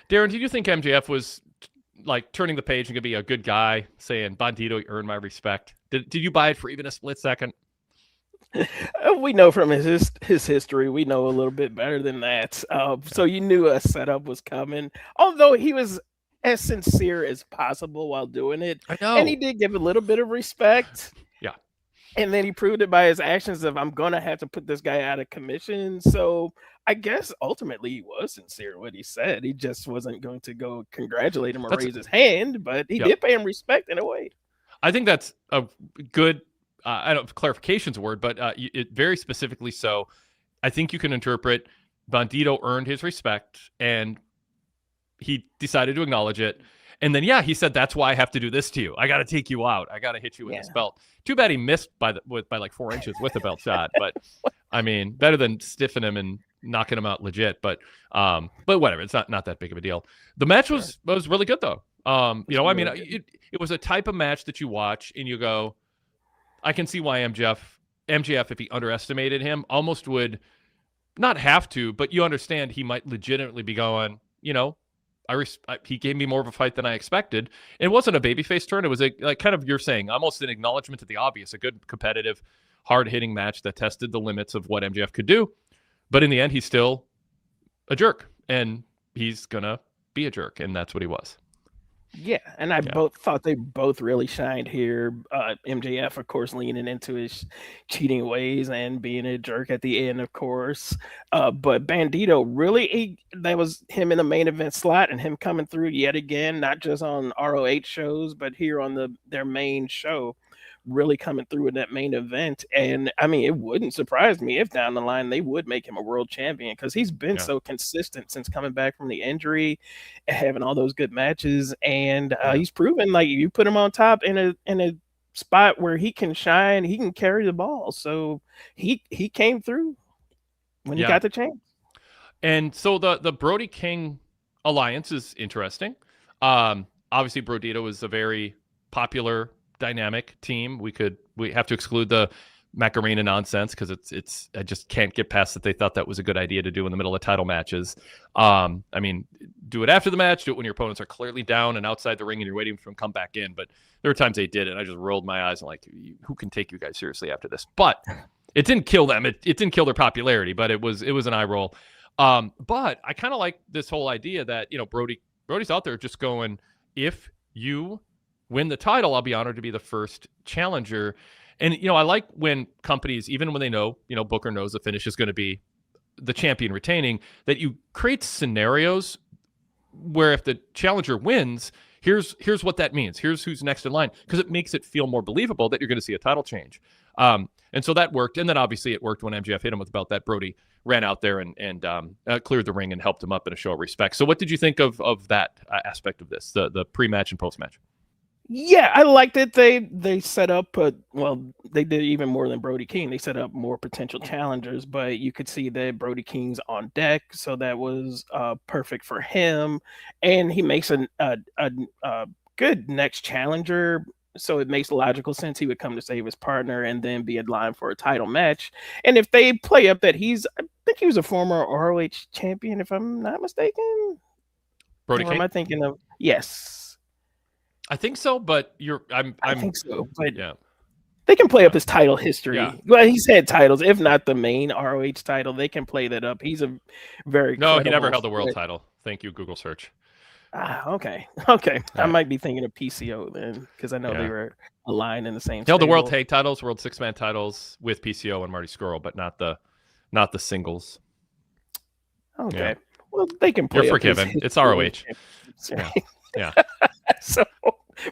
Darrin, did you think MJF was like turning the page and gonna be a good guy, saying Bandito, you earned my respect? Did you buy it for even a split second? We know from his history, we know a little bit better than that. So you knew a setup was coming, although he was as sincere as possible while doing it, I and he know. did give a little bit of respect. Yeah. And then he proved it by his actions of I'm gonna have to put this guy out of commission. So I guess ultimately he was sincere in what he said. He just wasn't going to go congratulate him or That's raise his hand, but he Yep. did pay him respect in a way. I think that's a good. I don't clarification's a word, but it very specifically so. I think you can interpret Bandito earned his respect, and he decided to acknowledge it. And then, yeah, he said, "That's why I have to do this to you. I got to take you out. I got to hit you with Yeah. this belt." Too bad he missed by like 4 inches with the belt shot. But I mean, better than stiffing him and knocking him out legit. But whatever. It's not that big of a deal. The match was really good though. I mean, it was a type of match that you watch and you go, I can see why MJF, if he underestimated him, almost would not have to, but you understand he might legitimately be going, he gave me more of a fight than I expected. It wasn't a babyface turn. It was like kind of you're saying, almost an acknowledgement of the obvious, a good competitive, hard-hitting match that tested the limits of what MJF could do. But in the end, he's still a jerk, and he's going to be a jerk, and that's what he was. Yeah, and I both thought they both really shined here. MJF, of course, leaning into his cheating ways and being a jerk at the end, of course. But Bandito really, that was him in the main event slot and him coming through yet again, not just on ROH shows, but here on their main show, really coming through in that main event. And I mean, it wouldn't surprise me if down the line they would make him a world champion because he's been so consistent since coming back from the injury and having all those good matches. And he's proven like you put him on top in a spot where he can shine, he can carry the ball. So he came through when he got the chance. And so the Brody King alliance is interesting. Obviously, Brodito is a very popular dynamic team. We have to exclude the Macarena nonsense because it's I just can't get past that they thought that was a good idea to do in the middle of title matches. I mean, do it after the match, do it when your opponents are clearly down and outside the ring and you're waiting for them to come back in. But there were times they did it, and I just rolled my eyes and like, who can take you guys seriously after this? But it didn't kill them. It didn't kill their popularity, but it was an eye roll. But I kind of like this whole idea that Brody's out there just going, if you win the title, I'll be honored to be the first challenger. And, I like when companies, even when they know, Booker knows the finish is going to be the champion retaining, that you create scenarios where if the challenger wins, here's what that means. Here's who's next in line, because it makes it feel more believable that you're going to see a title change. And so that worked. And then obviously it worked when MJF hit him with the belt that Brody ran out there and cleared the ring and helped him up in a show of respect. So what did you think of that aspect of this, the pre-match and post-match? Yeah, I liked it. They set up, they did even more than Brody King. They set up more potential challengers, but you could see that Brody King's on deck, so that was perfect for him. And he makes a good next challenger, so it makes logical sense he would come to save his partner and then be in line for a title match. And if they play up that I think he was a former ROH champion, if I'm not mistaken. Brody King? Am I thinking of? Yes. I think so, but I think so, but yeah, they can play up his title history. Yeah. Well, he's had titles, if not the main ROH title. They can play that up. He's a very he never held the world title. Thank you, Google search. Okay. Right. I might be thinking of PCO then, because I know they were aligned in the same. Held the world tag titles, world 6-man titles with PCO and Marty Scurll, but not the singles. Okay. Yeah. Well, they can play. You're forgiven. It's ROH. Yeah. So,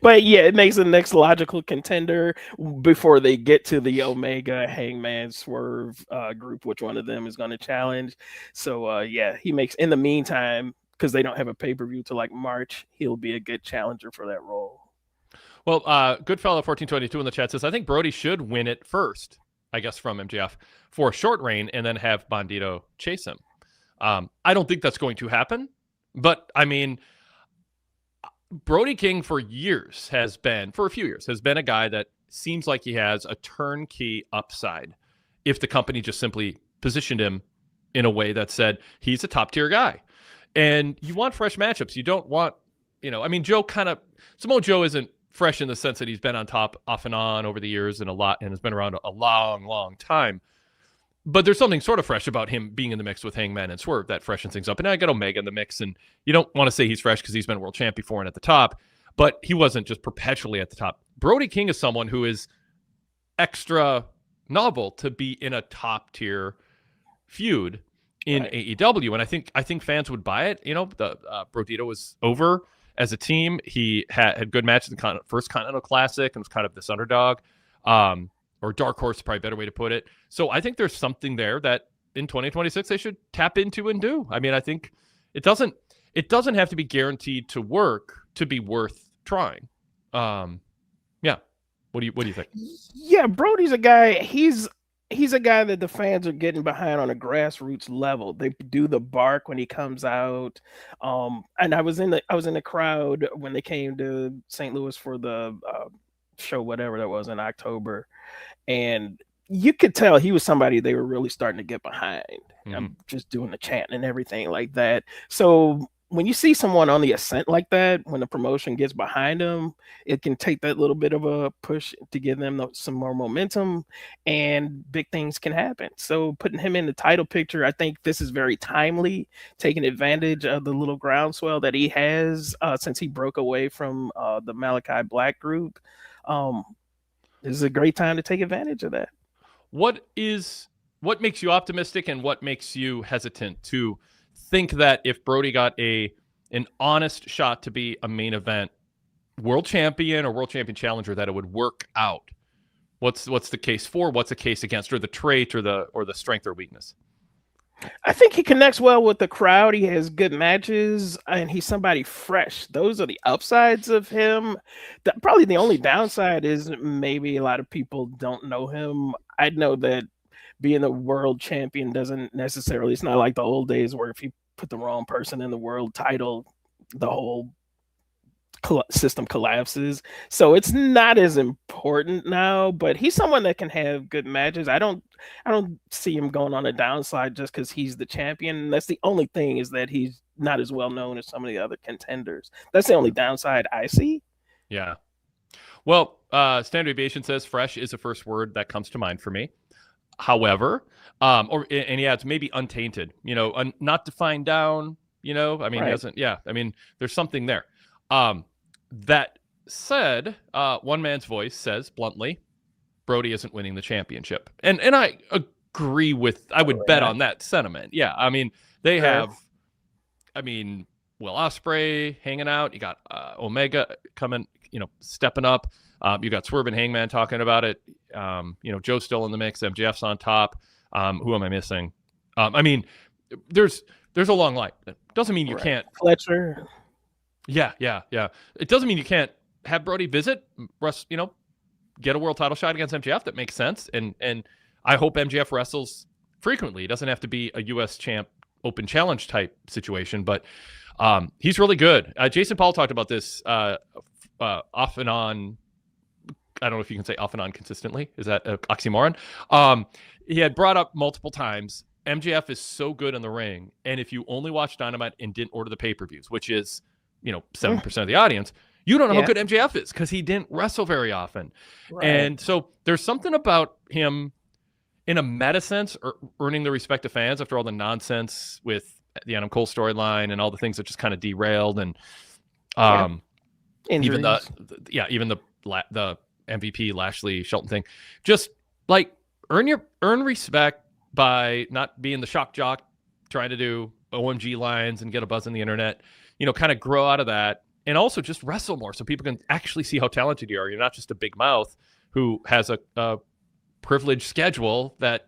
but yeah, it makes the next logical contender before they get to the Omega Hangman Swerve group, which one of them is going to challenge. So he makes, in the meantime, because they don't have a pay-per-view till like March, he'll be a good challenger for that role. Well, Goodfella 1422 in the chat says, I think Brody should win it first, I guess, from MJF for a short reign and then have Bandito chase him. I don't think that's going to happen, but I mean, Brody King for a few years has been a guy that seems like he has a turnkey upside if the company just simply positioned him in a way that said he's a top tier guy. And you want fresh matchups. You don't want, I mean, Samoa Joe isn't fresh in the sense that he's been on top off and on over the years and has been around a long, long time. But there's something sort of fresh about him being in the mix with Hangman and Swerve that freshens things up. And I got Omega in the mix, and you don't want to say he's fresh because he's been world champ before and at the top, but he wasn't just perpetually at the top. Brody King is someone who is extra novel to be in a top tier feud in AEW, and I think fans would buy it. The Brodito was over as a team. He had good matches in the first Continental Classic and was kind of this underdog. Or dark horse, probably a better way to put it. So I think there's something there that in 2026 they should tap into and do. I mean, I think it doesn't have to be guaranteed to work to be worth trying. Yeah. What do you think? Yeah, Brody's a guy. He's a guy that the fans are getting behind on a grassroots level. They do the bark when he comes out. And I was in the crowd when they came to St. Louis for the show, whatever that was in October. And you could tell he was somebody they were really starting to get behind. I'm just doing the chant and everything like that. So when you see someone on the ascent like that, when the promotion gets behind them, it can take that little bit of a push to give them some more momentum, and big things can happen. So putting him in the title picture, I think this is very timely, taking advantage of the little groundswell that he has since he broke away from the Malachi Black group. This is a great time to take advantage of that. What makes you optimistic and what makes you hesitant to think that if Brody got an honest shot to be a main event world champion or world champion challenger, that it would work out? What's the case for? What's the case against, or the trait, or the strength or weakness? I think he connects well with the crowd. He has good matches, and he's somebody fresh. Those are the upsides of him. Probably the only downside is maybe a lot of people don't know him. I know that being a world champion doesn't necessarily, it's not like the old days where if you put the wrong person in the world title, the whole system collapses. So it's not as important now, but he's someone that can have good matches. I don't see him going on a downside just because he's the champion. That's the only thing, is that he's not as well known as some of the other contenders. That's the only downside I see. Yeah. Well, Standard Deviation says fresh is the first word that comes to mind for me. However, and he adds maybe untainted, not defined down, I mean, right. He hasn't, I mean, there's something there. That said, one man's voice says bluntly, Brody isn't winning the championship. And I agree I would bet on that sentiment. Yeah. I mean, they have, Will Ospreay hanging out. You got Omega coming, stepping up. You got Swerve and Hangman talking about it. Joe's still in the mix. MJF's on top. Who am I missing? There's a long line. It doesn't mean you can't. Fletcher. Yeah. It doesn't mean you can't have Brody visit, get a world title shot against MJF. That makes sense. And I hope MJF wrestles frequently. It doesn't have to be a U.S. champ open challenge type situation, but he's really good. Jason Paul talked about this off and on. I don't know if you can say off and on consistently. Is that an oxymoron? He had brought up multiple times, MJF is so good in the ring. And if you only watch Dynamite and didn't order the pay-per-views, which is, 7% of the audience, you don't know how good MJF is because he didn't wrestle very often. Right. And so there's something about him in a meta sense, earning the respect of fans after all the nonsense with the Adam Cole storyline and all the things that just kind of derailed. And even the MVP Lashley Shelton thing, just like earn respect by not being the shock jock trying to do OMG lines and get a buzz on the internet, kind of grow out of that, and also just wrestle more so people can actually see how talented you are. You're not just a big mouth who has a privileged schedule that,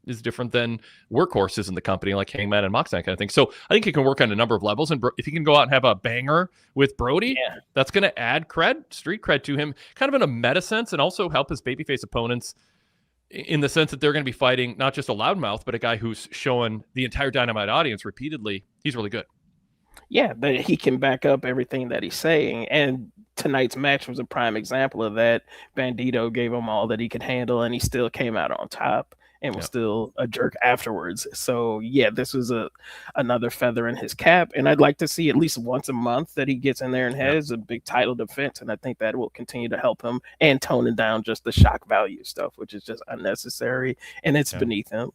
is different than workhorses in the company like Hangman and Mox, that kind of thing. So I think he can work on a number of levels. And if he can go out and have a banger with Brody, that's going to add street cred to him, kind of in a meta sense, and also help his babyface opponents in the sense that they're going to be fighting not just a loudmouth, but a guy who's showing the entire Dynamite audience repeatedly he's really good. Yeah, that he can back up everything that he's saying. And tonight's match was a prime example of that. Bandito gave him all that he could handle, and he still came out on top. and was still a jerk afterwards. So yeah, this was another feather in his cap, and I'd like to see at least once a month that he gets in there and has a big title defense, and I think that will continue to help him and toning down just the shock value stuff, which is just unnecessary, and it's beneath him.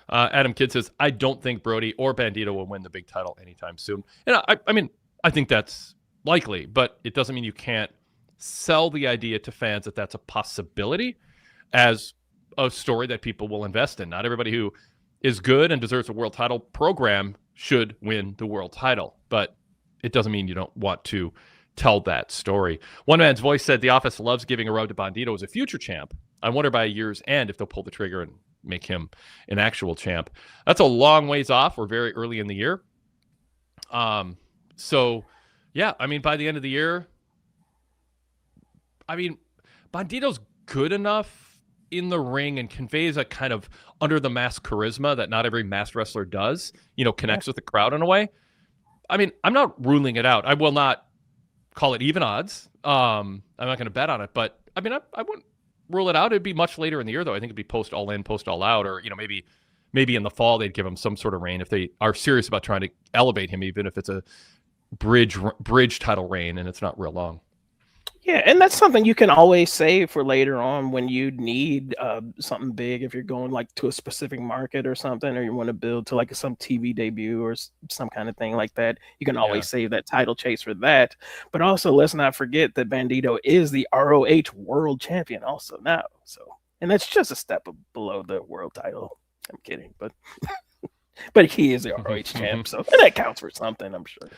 Adam Kidd says, I don't think Brody or Bandito will win the big title anytime soon. And I mean, I think that's likely, but it doesn't mean you can't sell the idea to fans that that's a possibility as a story that people will invest in. Not everybody who is good and deserves a world title program should win the world title, but it doesn't mean you don't want to tell that story. One man's voice said the office loves giving a rub to Bandito as a future champ. I wonder by a year's end if they'll pull the trigger and make him an actual champ. That's a long ways off. We're very early in the year. So yeah, I mean, by the end of the year, I mean, Bandito's good enough in the ring and conveys a kind of under the mask charisma that not every masked wrestler does, connects with the crowd in a way. I mean, I'm not ruling it out. I will not call it even odds. I'm not going to bet on it, but I mean, I wouldn't rule it out. It'd be much later in the year, though. I think it'd be post All In, post All Out, or maybe in the fall they'd give him some sort of reign if they are serious about trying to elevate him, even if it's a bridge title reign and it's not real long. Yeah, and that's something you can always save for later on when you need something big. If you're going like to a specific market or something, or you want to build to like some TV debut or some kind of thing like that, you can always save that title chase for that. But also, let's not forget that Bandito is the ROH World Champion also now. So, and that's just a step below the world title. I'm kidding, but but he is the ROH champ, so that counts for something, I'm sure.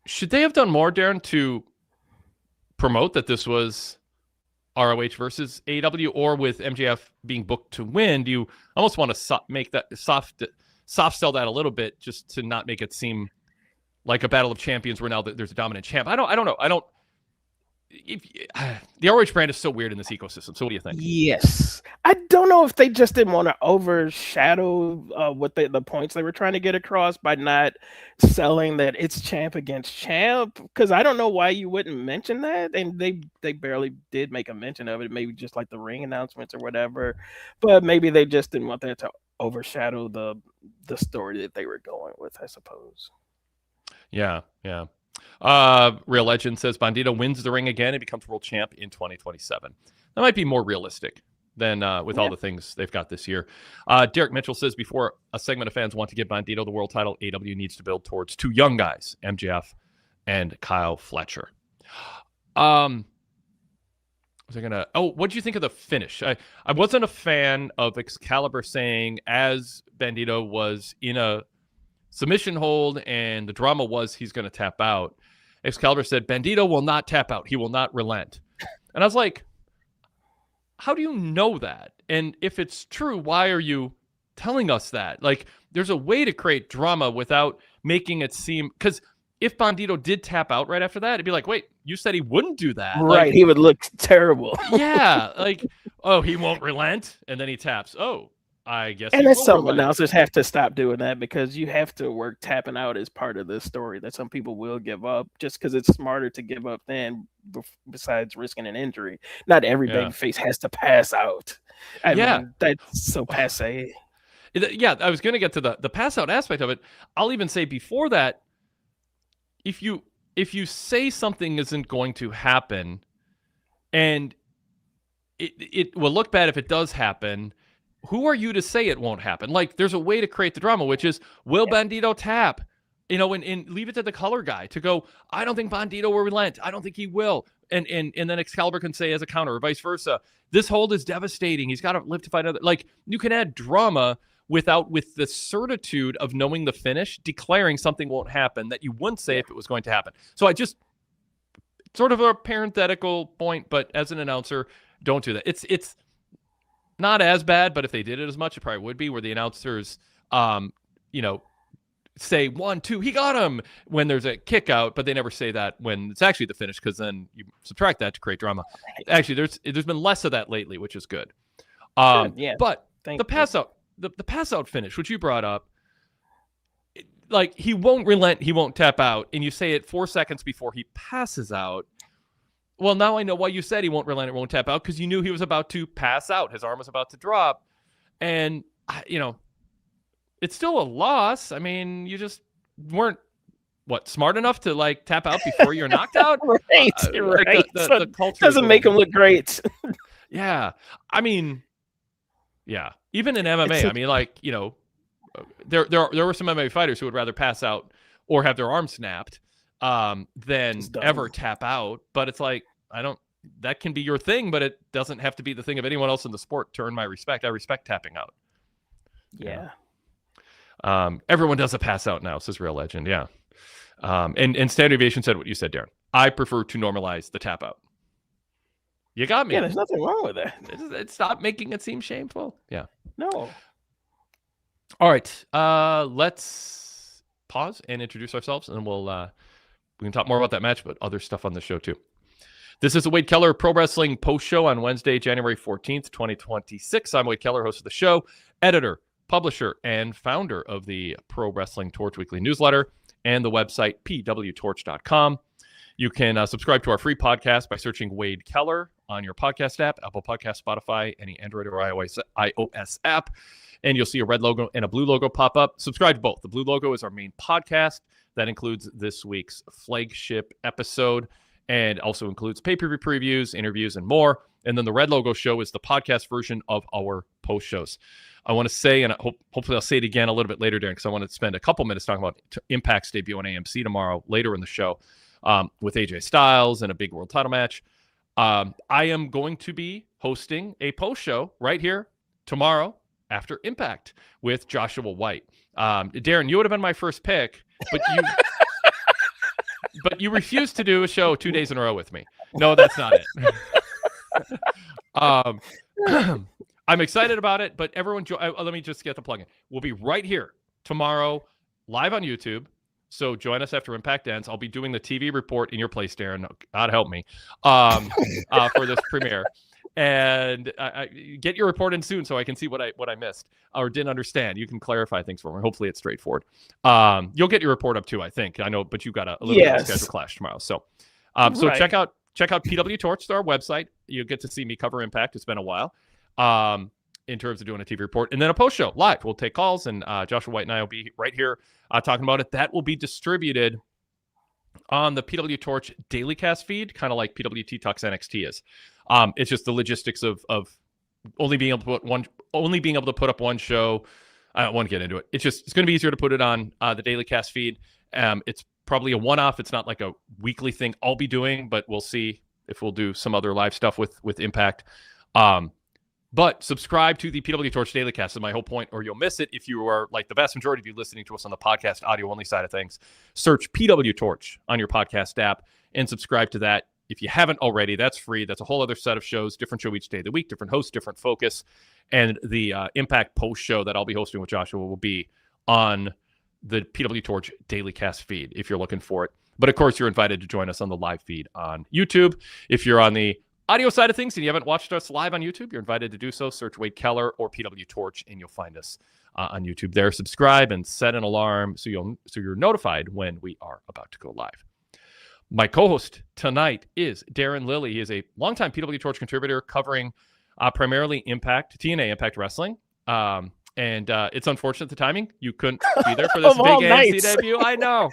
Should they have done more, Darrin, to promote that this was ROH versus AEW, or with MJF being booked to win, do you almost want to make that soft sell that a little bit, just to not make it seem like a battle of champions where now there's a dominant champ? I don't know. The ROH brand is so weird in this ecosystem. So what do you think? Yes. I don't know if they just didn't want to overshadow what the points they were trying to get across by not selling that it's champ against champ, because I don't know why you wouldn't mention that, and they barely did make a mention of it, maybe just like the ring announcements or whatever, but maybe they just didn't want that to overshadow the story that they were going with, I suppose. Yeah. Real Legend says Bandito wins the ring again and becomes world champ in 2027. That might be more realistic than with all the things they've got this year. Derek Mitchell says before a segment of fans want to give Bandito the world title, AEW needs to build towards two young guys, MJF and Kyle Fletcher. What'd you think of the finish? I wasn't a fan of Excalibur saying, as Bandito was in a submission hold and the drama was he's going to tap out, Excalibur said, Bandito will not tap out. He will not relent. And I was like, how do you know that? And if it's true, why are you telling us that? Like, there's a way to create drama without making it seem, because if Bandito did tap out right after that, it'd be like, wait, you said he wouldn't do that. Right. He would look terrible. Yeah. Like, oh, he won't relent. And then he taps. Oh, I guess. And that's something announcers have to stop doing that, because you have to work tapping out as part of this story that some people will give up just because it's smarter to give up than besides risking an injury. Not every babyface has to pass out. I mean, that's so passe. Yeah, I was going to get to the pass out aspect of it. I'll even say before that, if you say something isn't going to happen, and it will look bad if it does happen, who are you to say it won't happen? Like, there's a way to create the drama, which is, will Bandito tap? And leave it to the color guy to go, I don't think Bandito will relent. I don't think he will. And then Excalibur can say as a counter, or vice versa, this hold is devastating. He's got to live to fight other. Like, you can add drama with the certitude of knowing the finish, declaring something won't happen that you wouldn't say if it was going to happen. So I just, sort of a parenthetical point, but as an announcer, don't do that. It's not as bad, but if they did it as much, it probably would be, where the announcers, say 1, 2, he got him when there's a kick out, but they never say that when it's actually the finish, because then you subtract that to create drama. Actually, there's been less of that lately, which is good. But the pass out, the pass out finish, which you brought up, like, he won't relent, he won't tap out, and you say it 4 seconds before he passes out. Well, now I know why you said he won't relent or won't tap out, because you knew he was about to pass out. His arm was about to drop. And, it's still a loss. I mean, you just weren't, smart enough to, like, tap out before you're knocked out? Right. The culture doesn't make him look great. Yeah. I mean, yeah. Even in MMA, I mean, like, there were some MMA fighters who would rather pass out or have their arm snapped than ever tap out. But it's like, that can be your thing, but it doesn't have to be the thing of anyone else in the sport to earn my respect. I respect tapping out. Yeah. Everyone does a pass out now, says Real Legend. Yeah. And Standard Deviation said what you said, Darrin. I prefer to normalize the tap out. You got me. Yeah, there's nothing wrong with that. It stopped making it seem shameful. Yeah. No. All right. Let's pause and introduce ourselves, and we can talk more about that match, but other stuff on the show too. This is the Wade Keller Pro Wrestling Post Show on Wednesday, January 14th, 2026. I'm Wade Keller, host of the show, editor, publisher, and founder of the Pro Wrestling Torch Weekly newsletter and the website pwtorch.com. You can subscribe to our free podcast by searching Wade Keller on your podcast app, Apple Podcast, Spotify, any Android or iOS app, and you'll see a red logo and a blue logo pop up. Subscribe to both. The blue logo is our main podcast. That includes this week's flagship episode and also includes pay-per-view previews, interviews, and more. And then the red logo show is the podcast version of our post shows. I want to say, and hopefully I'll say it again a little bit later, Darrin, because I want to spend a couple minutes talking about Impact's debut on AMC tomorrow, later in the show, with AJ Styles and a big world title match. I am going to be hosting a post show right here tomorrow after Impact with Joshua White. Darrin, you would have been my first pick, but you refused to do a show 2 days in a row with me. No, that's not it. I'm excited about it, but everyone, let me just get the plug in. We'll be right here tomorrow, live on YouTube. So join us after Impact ends. I'll be doing the TV report in your place, Darrin. God help me, for this premiere. And get your report in soon so I can see what I missed or didn't understand. You can clarify things for me. Hopefully it's straightforward. You'll get your report up too, I think. I know, but you've got a little bit of a schedule clash tomorrow. So right. check out PWTorch, our website. You'll get to see me cover Impact. It's been a while in terms of doing a TV report. And then a post show live. We'll take calls, and Joshua White and I will be right here talking about it. That will be distributed on the PWTorch Daily Cast feed, kind of like PWT Talks NXT is. It's just the logistics of only being able to put up one show. I don't want to get into it. It's going to be easier to put it on the Daily Cast feed. It's probably a one-off. It's not like a weekly thing I'll be doing, but we'll see if we'll do some other live stuff with Impact. But subscribe to the PWTorch Daily Cast is my whole point, or you'll miss it if you are like the vast majority of you listening to us on the podcast audio-only side of things. Search PWTorch on your podcast app and subscribe to that. If you haven't already, that's free. That's a whole other set of shows, different show each day of the week, different hosts, different focus. And the Impact post show that I'll be hosting with Joshua will be on the PWTorch Daily Cast feed if you're looking for it. But of course, you're invited to join us on the live feed on YouTube. If you're on the audio side of things and you haven't watched us live on YouTube, you're invited to do so. Search Wade Keller or PWTorch and you'll find us on YouTube there. Subscribe and set an alarm so you're notified when we are about to go live. My co-host tonight is Darrin Lilly. He is a longtime PWTorch contributor covering primarily TNA Impact Wrestling. And it's unfortunate the timing. You couldn't be there for this big AMC debut. I know.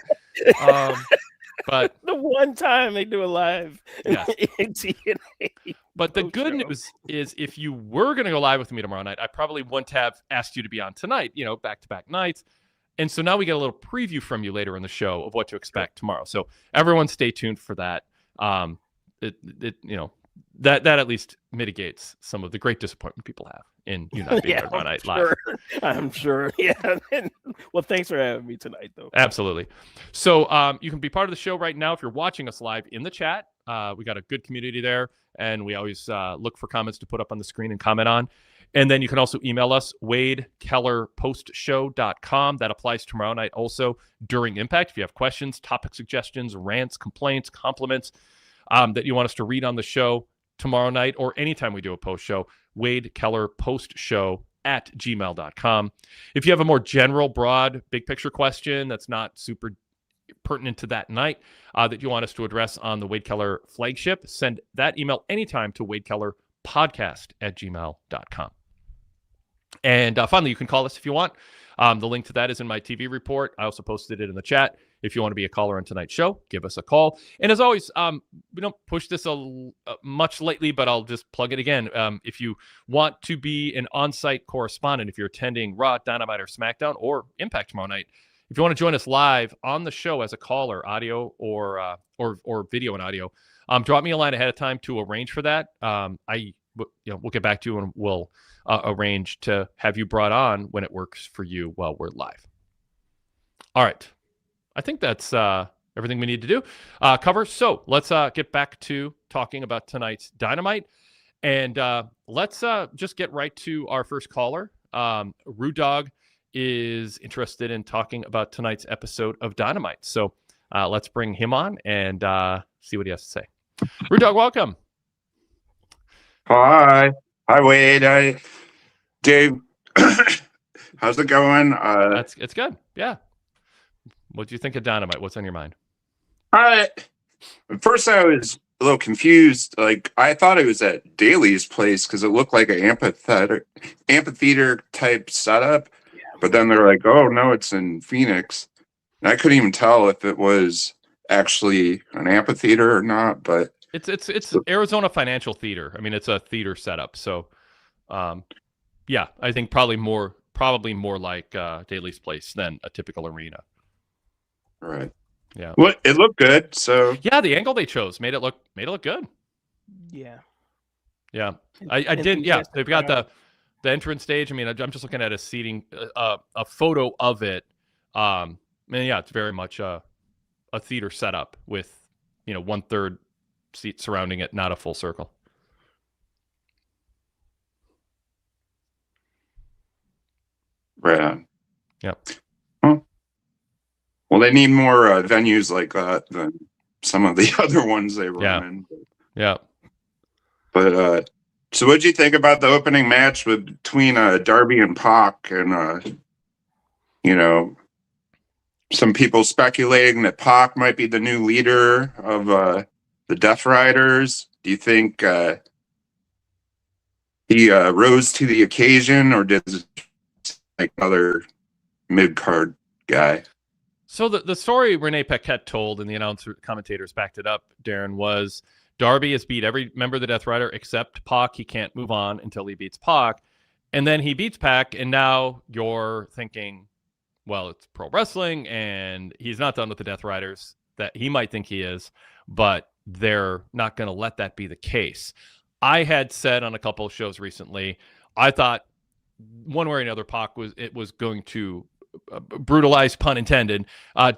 But the one time they do a live in TNA. But the good news is if you were going to go live with me tomorrow night, I probably wouldn't have asked you to be on tonight, back-to-back nights. And so now we get a little preview from you later in the show of what to expect tomorrow. So everyone stay tuned for that. That at least mitigates some of the great disappointment people have in you not being there tomorrow night live. I'm sure. Yeah. Well, thanks for having me tonight, though. Absolutely. So you can be part of the show right now if you're watching us live in the chat. We got a good community there, and we always look for comments to put up on the screen and comment on. And then you can also email us, wadekellerpostshow.com. That applies tomorrow night also during Impact. If you have questions, topic suggestions, rants, complaints, compliments that you want us to read on the show tomorrow night or anytime we do a post show, wadekellerpostshow@gmail.com. If you have a more general, broad, big picture question that's not super pertinent to that night that you want us to address on the Wade Keller flagship, send that email anytime to wadekellerpodcast@gmail.com. And finally, you can call us if you want. The link to that is in my TV report. I also posted it in the chat. If you want to be a caller on tonight's show, give us a call. And as always, we don't push this much lately, but I'll just plug it again. If you want to be an on-site correspondent, if you're attending Raw, Dynamite, or SmackDown, or Impact tomorrow night, if you want to join us live on the show as a caller, audio or video and audio, drop me a line ahead of time to arrange for that. We'll get back to you and we'll arrange to have you brought on when it works for you while we're live. All right. I think that's everything we need to do cover. So let's get back to talking about tonight's Dynamite. And let's just get right to our first caller. Rude Dog is interested in talking about tonight's episode of Dynamite. So let's bring him on and see what he has to say. Rude Dog, welcome. Hi, Wade. Hi, Dave. How's it going? It's good. Yeah. What do you think of Dynamite? What's on your mind? At first, I was a little confused. Like, I thought it was at Daly's place because it looked like an amphitheater type setup. Yeah. But then they're like, "Oh no, it's in Phoenix." And I couldn't even tell if it was actually an amphitheater or not. But it's Arizona Financial Theater. I mean, it's a theater setup. So, yeah, I think probably more like Daly's place than a typical arena. Right. Yeah. Well, it looked good. So yeah, the angle they chose made it look good. Yeah. Yeah. I didn't. Yeah. They've got the entrance stage. I mean, I'm just looking at a seating, a photo of it. And yeah, it's very much a theater setup with 1/3 seat surrounding it, not a full circle. right. Yep. Well, they need more venues like that than some of the other ones they run in. Yeah. But so what did you think about the opening match between Darby and Pac? And some people speculating that Pac might be the new leader of the Death Riders. Do you think he rose to the occasion, or did like another mid-card guy? So the story Renee Paquette told, and the announcer commentators backed it up, Darrin, was Darby has beat every member of the Death Rider except Pac. He can't move on until he beats Pac. And then he beats Pac, and now you're thinking, well, it's pro wrestling, and he's not done with the Death Riders. That he might think he is, but they're not going to let that be the case. I had said on a couple of shows recently, I thought one way or another Pac was going to brutalize, pun intended,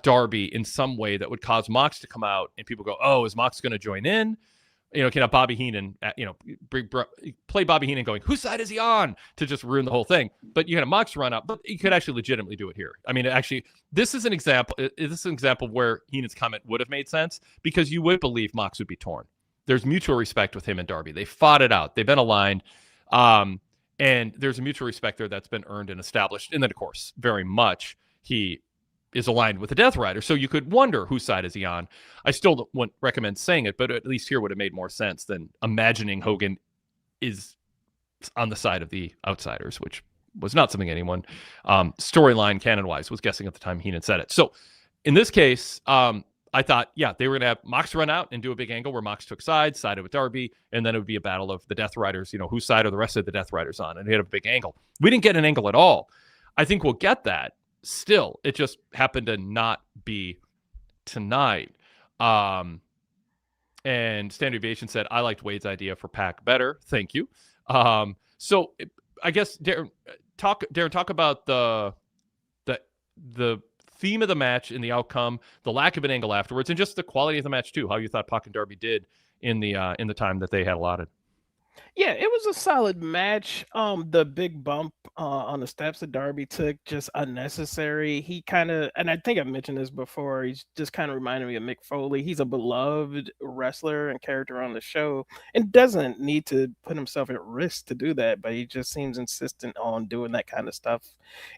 Darby in some way that would cause Mox to come out and people go, oh, is Mox going to join in? Can have Bobby Heenan, play Bobby Heenan going, whose side is he on? To just ruin the whole thing. But you had a Mox run out, but you could actually legitimately do it here. I mean, actually, this is an example where Heenan's comment would have made sense because you would believe Mox would be torn. There's mutual respect with him and Darby. They fought it out. They've been aligned. And there's a mutual respect there that's been earned and established. And then, of course, very much he is aligned with the Death Rider. So you could wonder whose side is he on. I still wouldn't recommend saying it, but at least here would have made more sense than imagining Hogan is on the side of the outsiders, which was not something anyone storyline canon-wise was guessing at the time Heenan said it. So in this case, I thought, yeah, they were going to have Mox run out and do a big angle where Mox took sides, sided with Darby, and then it would be a battle of the Death Riders, whose side are the rest of the Death Riders on, and they had a big angle. We didn't get an angle at all. I think we'll get that still. It just happened to not be tonight. And Standard Deviation said, I liked Wade's idea for Pac better. Thank you. So I guess, Darrin, talk about the theme of the match and the outcome, the lack of an angle afterwards, and just the quality of the match too. How you thought Pac and Darby did in the time that they had allotted. Yeah, it was a solid match. The big bump on the steps that Darby took, just unnecessary. He kind of, and I think I mentioned this before, he's just kind of reminded me of Mick Foley. He's a beloved wrestler and character on the show and doesn't need to put himself at risk to do that, but he just seems insistent on doing that kind of stuff.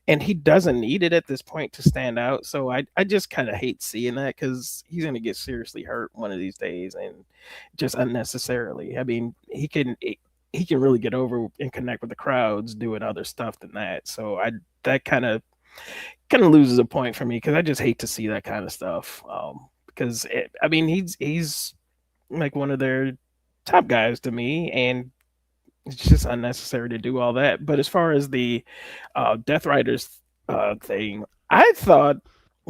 And he doesn't need it at this point to stand out. So I just kind of hate seeing that because he's going to get seriously hurt one of these days and just unnecessarily. I mean, he can really get over and connect with the crowds doing other stuff than that. So that kind of loses a point for me because I just hate to see that kind of stuff. Because I mean he's like one of their top guys to me, and it's just unnecessary to do all that. But as far as the Death Riders thing, I thought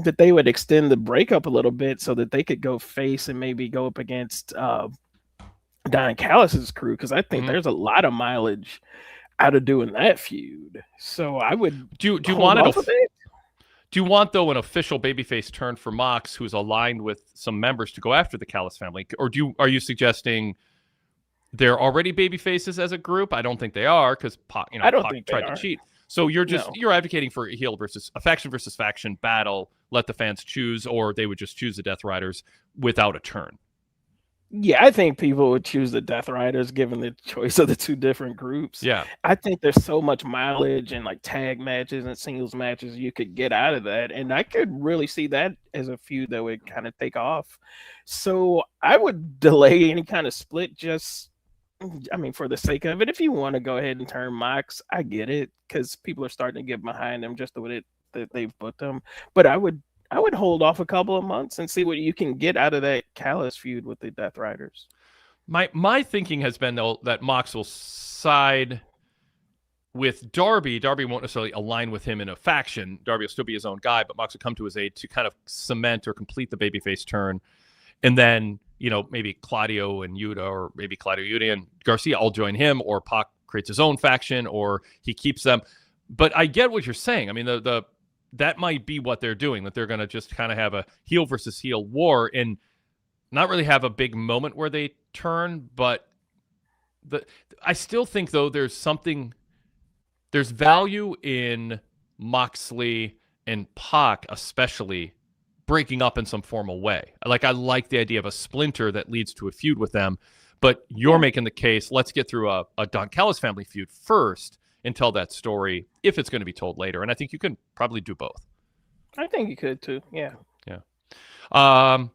that they would extend the breakup a little bit so that they could go face and maybe go up against Don Callis's crew, because I think there's a lot of mileage out of doing that feud. So I would do you want it? Do you want, though, an official babyface turn for Mox, who's aligned with some members, to go after the Callis family, or are you suggesting they're already babyfaces as a group? I don't think they are, because Pac tried to cheat. So you're advocating for a faction versus faction battle. Let the fans choose, or they would just choose the Death Riders without a turn. Yeah, I think people would choose the Death Riders given the choice of the two different groups. Yeah. I think there's so much mileage and like tag matches and singles matches you could get out of that. And I could really see that as a feud that would kind of take off. So I would delay any kind of split for the sake of it. If you want to go ahead and turn Mox, I get it, because people are starting to get behind them just the way that they've booked them. But I would hold off a couple of months and see what you can get out of that Callis feud with the Death Riders. My thinking has been, though, that Mox will side with Darby. Darby won't necessarily align with him in a faction. Darby will still be his own guy, but Mox will come to his aid to kind of cement or complete the babyface turn. And then, maybe Claudio and Yuta, or maybe Claudio, Yuta, and Garcia all join him, or Pac creates his own faction, or he keeps them. But I get what you're saying. I mean, that might be what they're doing, that they're going to just kind of have a heel versus heel war and not really have a big moment where they turn. But I still think, though, there's value in Moxley and Pac, especially, breaking up in some formal way. I like the idea of a splinter that leads to a feud with them, but you're making the case, let's get through a Don Callis family feud first and tell that story if it's going to be told later. And I think you can probably do both. I think you could too. Yeah. Yeah. I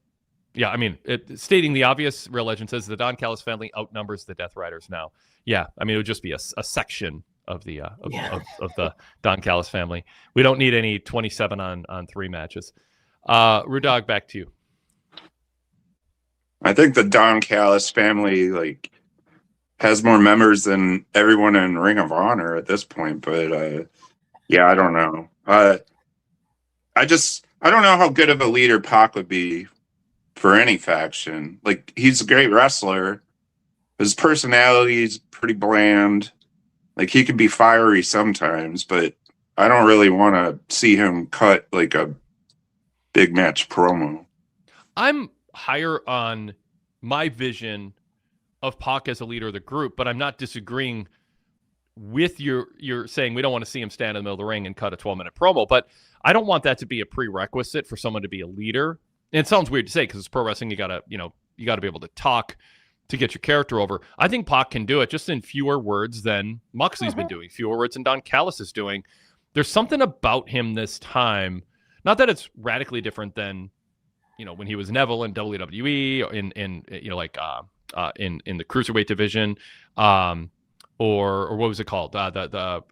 mean, stating the obvious, Real Legend says the Don Callis family outnumbers the Death Riders now. Yeah. I mean, it would just be a section of the of the Don Callis family. We don't need any 27 on 3 matches. Rudog, back to you. I think the Don Callis family has more members than everyone in Ring of Honor at this point, but I don't know. I don't know how good of a leader Pac would be for any faction. He's a great wrestler. His personality is pretty bland. He could be fiery sometimes, but I don't really want to see him cut a big match promo. I'm higher on my vision of Pac as a leader of the group, but I'm not disagreeing with you're saying we don't want to see him stand in the middle of the ring and cut a 12-minute promo, but I don't want that to be a prerequisite for someone to be a leader. And it sounds weird to say, because it's pro wrestling, you gotta be able to talk to get your character over. I think Pac can do it just in fewer words than Moxley's been doing, fewer words than Don Callis is doing. There's something about him this time, not that it's radically different than when he was Neville in WWE, in the cruiserweight division, or what was it called?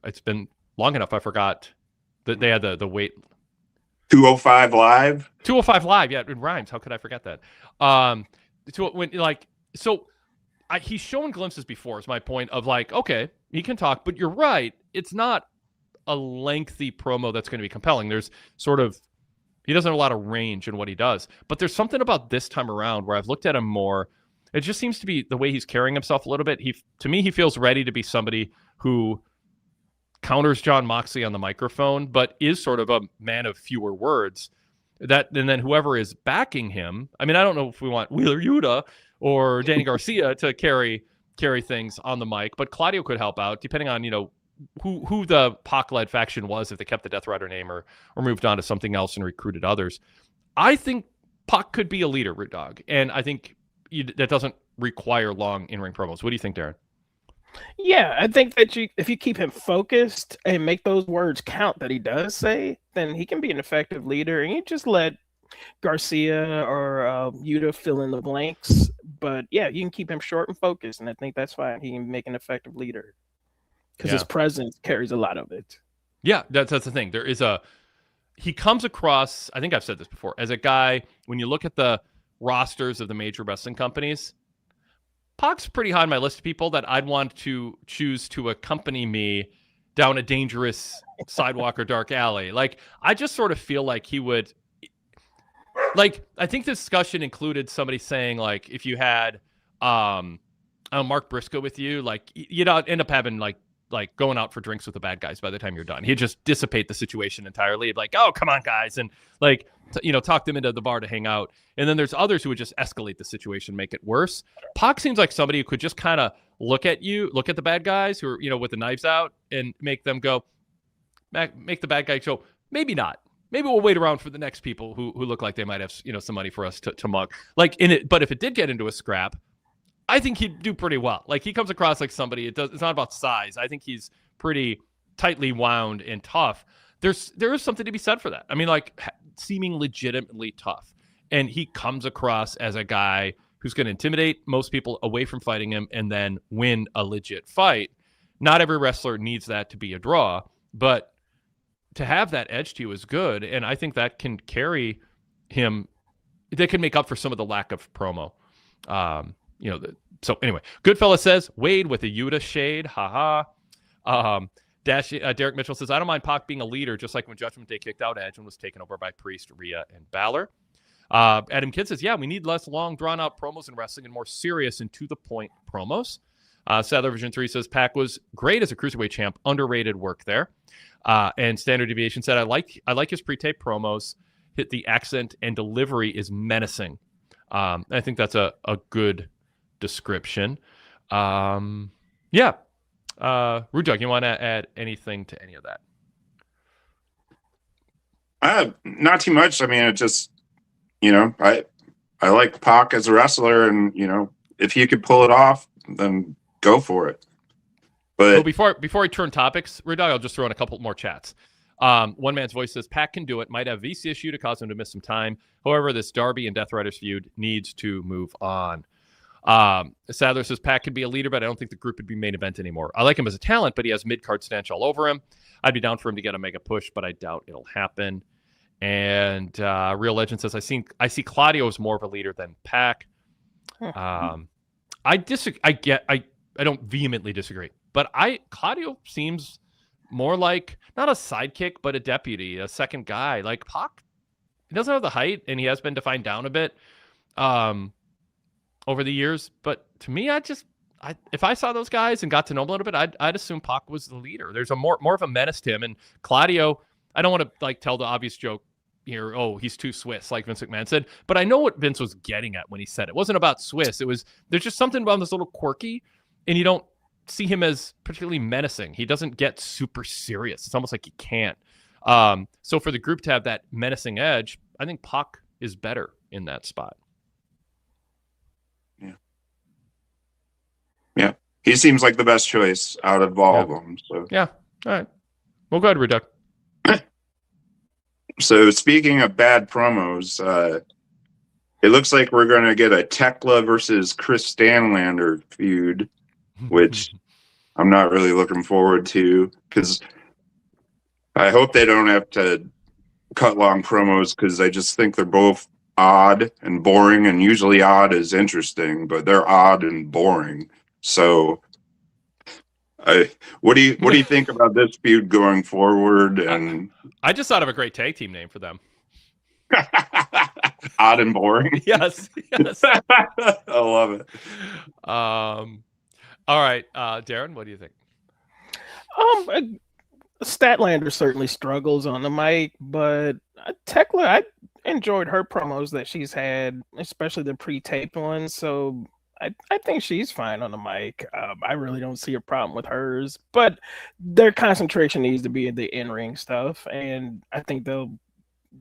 It's been long enough, I forgot that they had the weight. 205 Live. 205 Live, yeah, it rhymes. How could I forget that? He's shown glimpses before. Is my point of okay, he can talk, but you're right. It's not a lengthy promo that's going to be compelling. There's he doesn't have a lot of range in what he does, but there's something about this time around where I've looked at him more. It just seems to be the way he's carrying himself a little bit. To me, he feels ready to be somebody who counters Jon Moxley on the microphone, but is sort of a man of fewer words. And then whoever is backing him, I mean, I don't know if we want Wheeler Yuta or Danny Garcia to carry carry things on the mic, but Claudio could help out depending on, who the Pac-led faction was, if they kept the Death Rider name or moved on to something else and recruited others. I think Pac could be a leader, Root Dog, and I think that doesn't require long in-ring promos. What do you think, Darrin? Yeah, I think that if you keep him focused and make those words count that he does say, then he can be an effective leader, and you just let Garcia or Yuta fill in the blanks. But yeah, you can keep him short and focused, and I think that's fine. He can make an effective leader because his presence carries a lot of it. Yeah, that's the thing. He comes across, I think I've said this before, as a guy, when you look at the rosters of the major wrestling companies, Pac's pretty high on my list of people that I'd want to choose to accompany me down a dangerous sidewalk or dark alley. Like, I just sort of feel like he would, like, I think the discussion included somebody saying, like, if you had Mark Briscoe with you, like, you'd end up having like going out for drinks with the bad guys by the time you're done. He'd just dissipate the situation entirely. Like, oh, come on, guys. And like, talk them into the bar to hang out. And then there's others who would just escalate the situation, make it worse. Pac seems like somebody who could just kind of look at the bad guys who are, with the knives out, and make them go, make the bad guy go, maybe not. Maybe we'll wait around for the next people who look like they might have, some money for us to mug. Like, but if it did get into a scrap, I think he'd do pretty well. Like, he comes across like somebody, it's not about size. I think he's pretty tightly wound and tough. There is something to be said for that. I mean, like, seeming legitimately tough. And he comes across as a guy who's going to intimidate most people away from fighting him and then win a legit fight. Not every wrestler needs that to be a draw, but to have that edge to you is good. And I think that can carry him. That can make up for some of the lack of promo. So anyway, Goodfella says Wade with a Yuta shade. Haha. Derek Mitchell says, I don't mind Pac being a leader, just like when Judgment Day kicked out Edge and was taken over by Priest, Rhea, and Balor. Adam Kidd says, yeah, we need less long, drawn-out promos in wrestling and more serious and to-the-point promos. Sadler Vision 3 says, Pac was great as a Cruiserweight champ. Underrated work there. And Standard Deviation said, I like his pre-tape promos. Hit the accent and delivery is menacing. I think that's a good description. Rudjug, you want to add anything to any of that? Not too much. I mean, it just, I like Pac as a wrestler, and if he could pull it off, then go for it. But before I turn topics, Rudjug, I'll just throw in a couple more chats. One man's voice says Pac can do it. Might have VC issue to cause him to miss some time. However, this Darby and Death Riders feud needs to move on. Sadler says Pac could be a leader, but I don't think the group would be main event anymore. I like him as a talent, but he has mid-card stench all over him. I'd be down for him to get a mega push, but I doubt it'll happen. And Real Legend says I see Claudio as more of a leader than Pac. I disagree. I don't vehemently disagree, but Claudio seems more like not a sidekick, but a deputy, a second guy. Like Pac, he doesn't have the height, and he has been defined down a bit over the years. But to me, if I saw those guys and got to know them a little bit, I'd assume Pac was the leader. There's a more of a menace to him, and Claudio. I don't want to like tell the obvious joke here. Oh, he's too Swiss, like Vince McMahon said. But I know what Vince was getting at when he said it. It wasn't about Swiss. There's just something about him that's a little quirky, and you don't see him as particularly menacing. He doesn't get super serious. It's almost like he can't. So for the group to have that menacing edge, I think Pac is better in that spot. Yeah. He seems like the best choice out of all of them. So yeah. All right. Well, go ahead, Reduck. So speaking of bad promos, it looks like we're going to get a Tekla versus Chris Stanlander feud, which I'm not really looking forward to, because I hope they don't have to cut long promos, because I just think they're both odd and boring, and usually odd is interesting, but they're odd and boring. So what do you think about this feud going forward? And I just thought of a great tag team name for them. Odd and boring. Yes. I love it. All right, Darrin, what do you think? Statlander certainly struggles on the mic, but Tekla, I enjoyed her promos that she's had, especially the pre-taped ones. So I think she's fine on the mic. I really don't see a problem with hers, but their concentration needs to be in the in-ring stuff, and I think they'll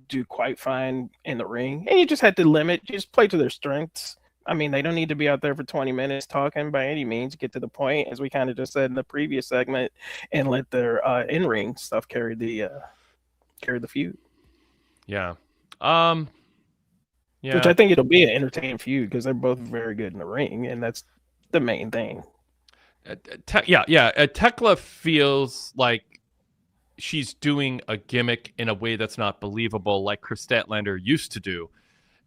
do quite fine in the ring. And you just have to just play to their strengths. I mean, they don't need to be out there for 20 minutes talking by any means. Get to the point, as we kind of just said in the previous segment, and let their in-ring stuff carry the feud. Yeah. Yeah. Which I think it'll be an entertaining feud because they're both very good in the ring, and that's the main thing. Tekla feels like she's doing a gimmick in a way that's not believable, like Chris Statlander used to do,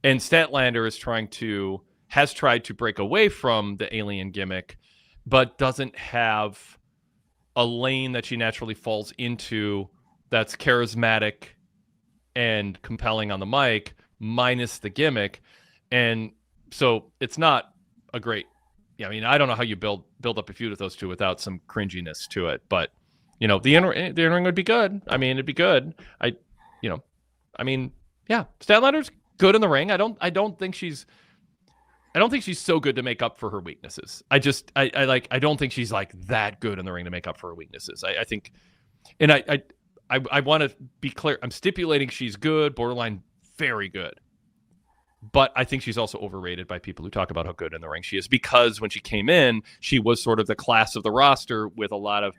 and Statlander has tried to break away from the alien gimmick, but doesn't have a lane that she naturally falls into that's charismatic and compelling on the mic, minus the gimmick. And so it's not a great, I mean, I don't know how you build up a feud with those two without some cringiness to it, but the in-ring would be good. I mean, it'd be good. Statlander's good in the ring. I don't think she's so good to make up for her weaknesses. I don't think she's like that good in the ring to make up for her weaknesses. I think, and I want to be clear. I'm stipulating she's good, borderline very good. But I think she's also overrated by people who talk about how good in the ring she is, because when she came in, she was sort of the class of the roster with a lot of,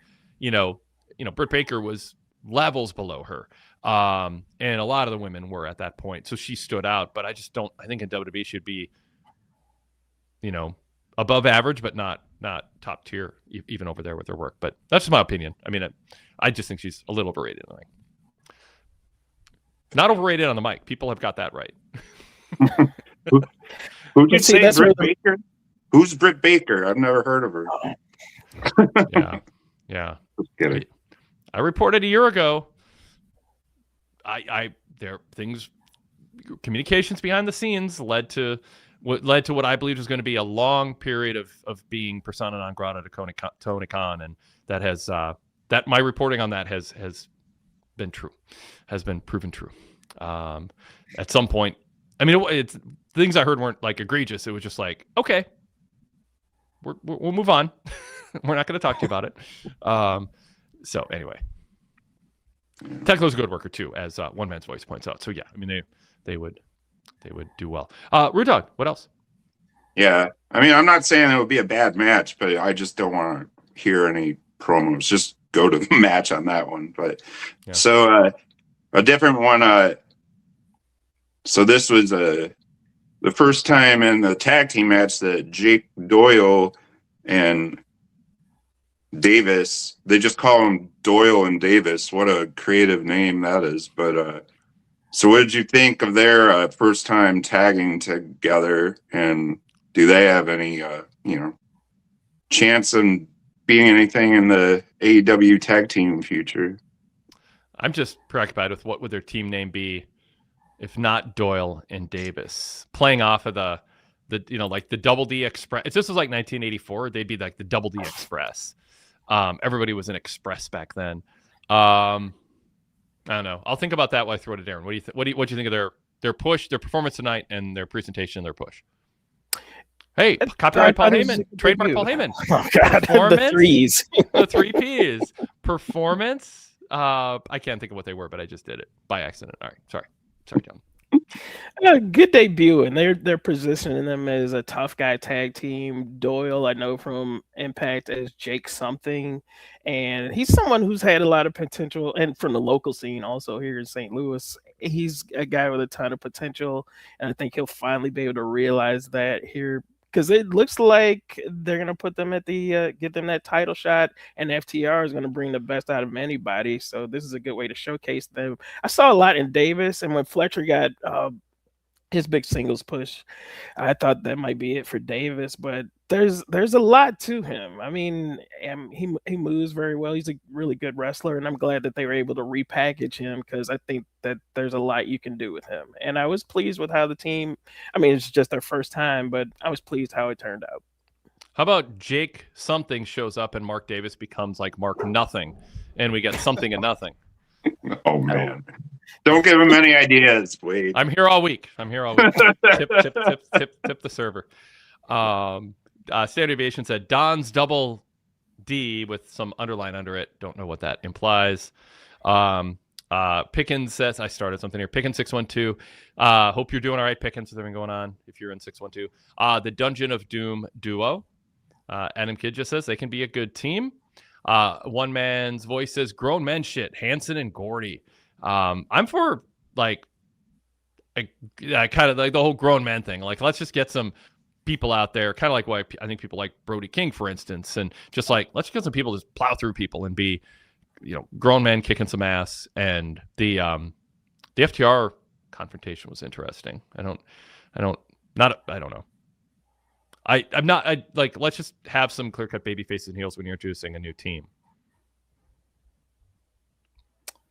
Britt Baker was levels below her. And a lot of the women were at that point. So she stood out, but I think in WWE she'd be, above average, but not top tier, even over there with her work. But that's just my opinion. I mean, I just think she's a little overrated in the ring. Not overrated on the mic. People have got that right. Who did you say? Britt Baker? Who's Britt Baker? I've never heard of her. Yeah. I reported a year ago. Communications behind the scenes led to what I believed was going to be a long period of being persona non grata to Tony Khan, and that has that my reporting on that has been true, has been proven true. At some point, I mean, it's things I heard weren't like egregious. It was just like, okay, we'll move on. We're not going to talk to you about it. So anyway, Tekla's a good worker too, as One Man's Voice points out. So yeah, I mean they would do well. Rude Dog, what else? Yeah, I mean, I'm not saying it would be a bad match, but I just don't want to hear any promos. Just go to the match on that one. But yeah. So a different one. So this was the first time in the tag team match that Jake Doyle and Davis, they just call them Doyle and Davis. What a creative name that is. But so what did you think of their first time tagging together, and do they have any chance in being anything in the AEW tag team future? I'm just preoccupied with what would their team name be if not Doyle and Davis, playing off of the like the Double D Express. If this was like 1984, they'd be like the Double D Express. Everybody was an Express back then. I don't know. I'll think about that while I throw it to Darrin. What do you think of their push, their performance tonight, and their presentation and their push? Hey, copyright Paul Heyman, trademark Paul Heyman. Oh God, the threes, the 3 Ps. Performance. I can't think of what they were, but I just did it by accident. All right, sorry, John. Good debut, and they're positioning them as a tough guy tag team. Doyle, I know from Impact as Jake something, and he's someone who's had a lot of potential, and from the local scene also here in St. Louis, he's a guy with a ton of potential, and I think he'll finally be able to realize that here, because it looks like they're going to put them at the get them that title shot, and FTR is going to bring the best out of anybody. So this is a good way to showcase them. I saw a lot in Davis, and when Fletcher got his big singles push, I thought that might be it for Davis, but there's a lot to him. I mean, he moves very well. He's a really good wrestler, and I'm glad that they were able to repackage him, because I think that there's a lot you can do with him. And I was pleased with how the team, I mean, it's just their first time, but I was pleased how it turned out. How about Jake something shows up and Mark Davis becomes like Mark Nothing, and we get something and nothing? Oh man. Don't give him any ideas, Wade. I'm here all week. Tip the server. Standard Deviation said Don's double D with some underline under it. Don't know what that implies. Pickens says, I started something here. Pickens 612. Hope you're doing all right, Pickens, with everything going on. If you're in 612, the Dungeon of Doom duo. Adam Kidd just says they can be a good team. One man's voice says grown men shit. Hanson and Gordy. I'm for like kind of like the whole grown men thing. Like, let's just get some people out there, kind of like why I think people like Brody King, for instance, and just like let's get some people just plow through people and be, grown men kicking some ass. And the FTR confrontation was interesting. I don't know. I'm not. I like. Let's just have some clear-cut baby faces and heels when you're introducing a new team.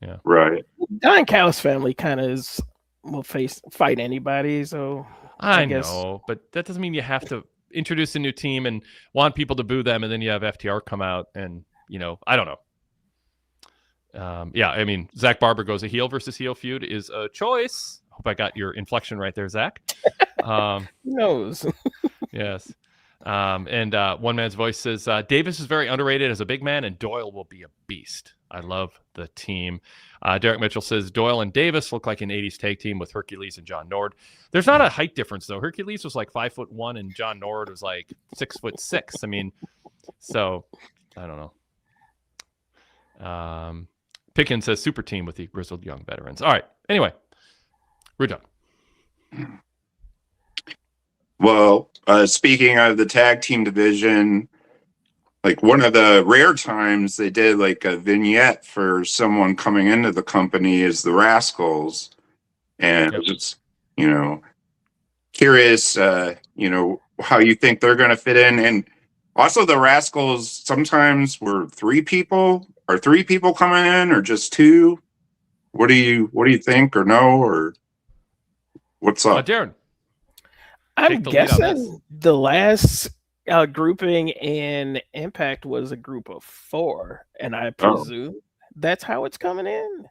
Yeah. Right. Don Callis family kind of will fight anybody. So I know, but that doesn't mean you have to introduce a new team and want people to boo them, and then you have FTR come out and I don't know. Yeah, I mean, Zach Barber goes a heel versus heel feud is a choice. Hope I got your inflection right there, Zach. Who knows? Yes. And one man's voice says Davis is very underrated as a big man, and Doyle will be a beast. I love the team. Derek Mitchell says Doyle and Davis look like an 80s tag team with Hercules and John Nord. There's not a height difference, though. Hercules was like 5'1", and John Nord was like 6'6". I mean, so I don't know. Pickens says super team with the grizzled young veterans. All right. Anyway, we're done. Well, speaking of the tag team division, like one of the rare times they did like a vignette for someone coming into the company is the Rascals. And it's, curious, how you think they're going to fit in. And also the Rascals sometimes were three people. Are three people coming in or just two? What do you think or know or what's up? Darrin. I'm guessing the last grouping in Impact was a group of 4, and I presume that's how it's coming in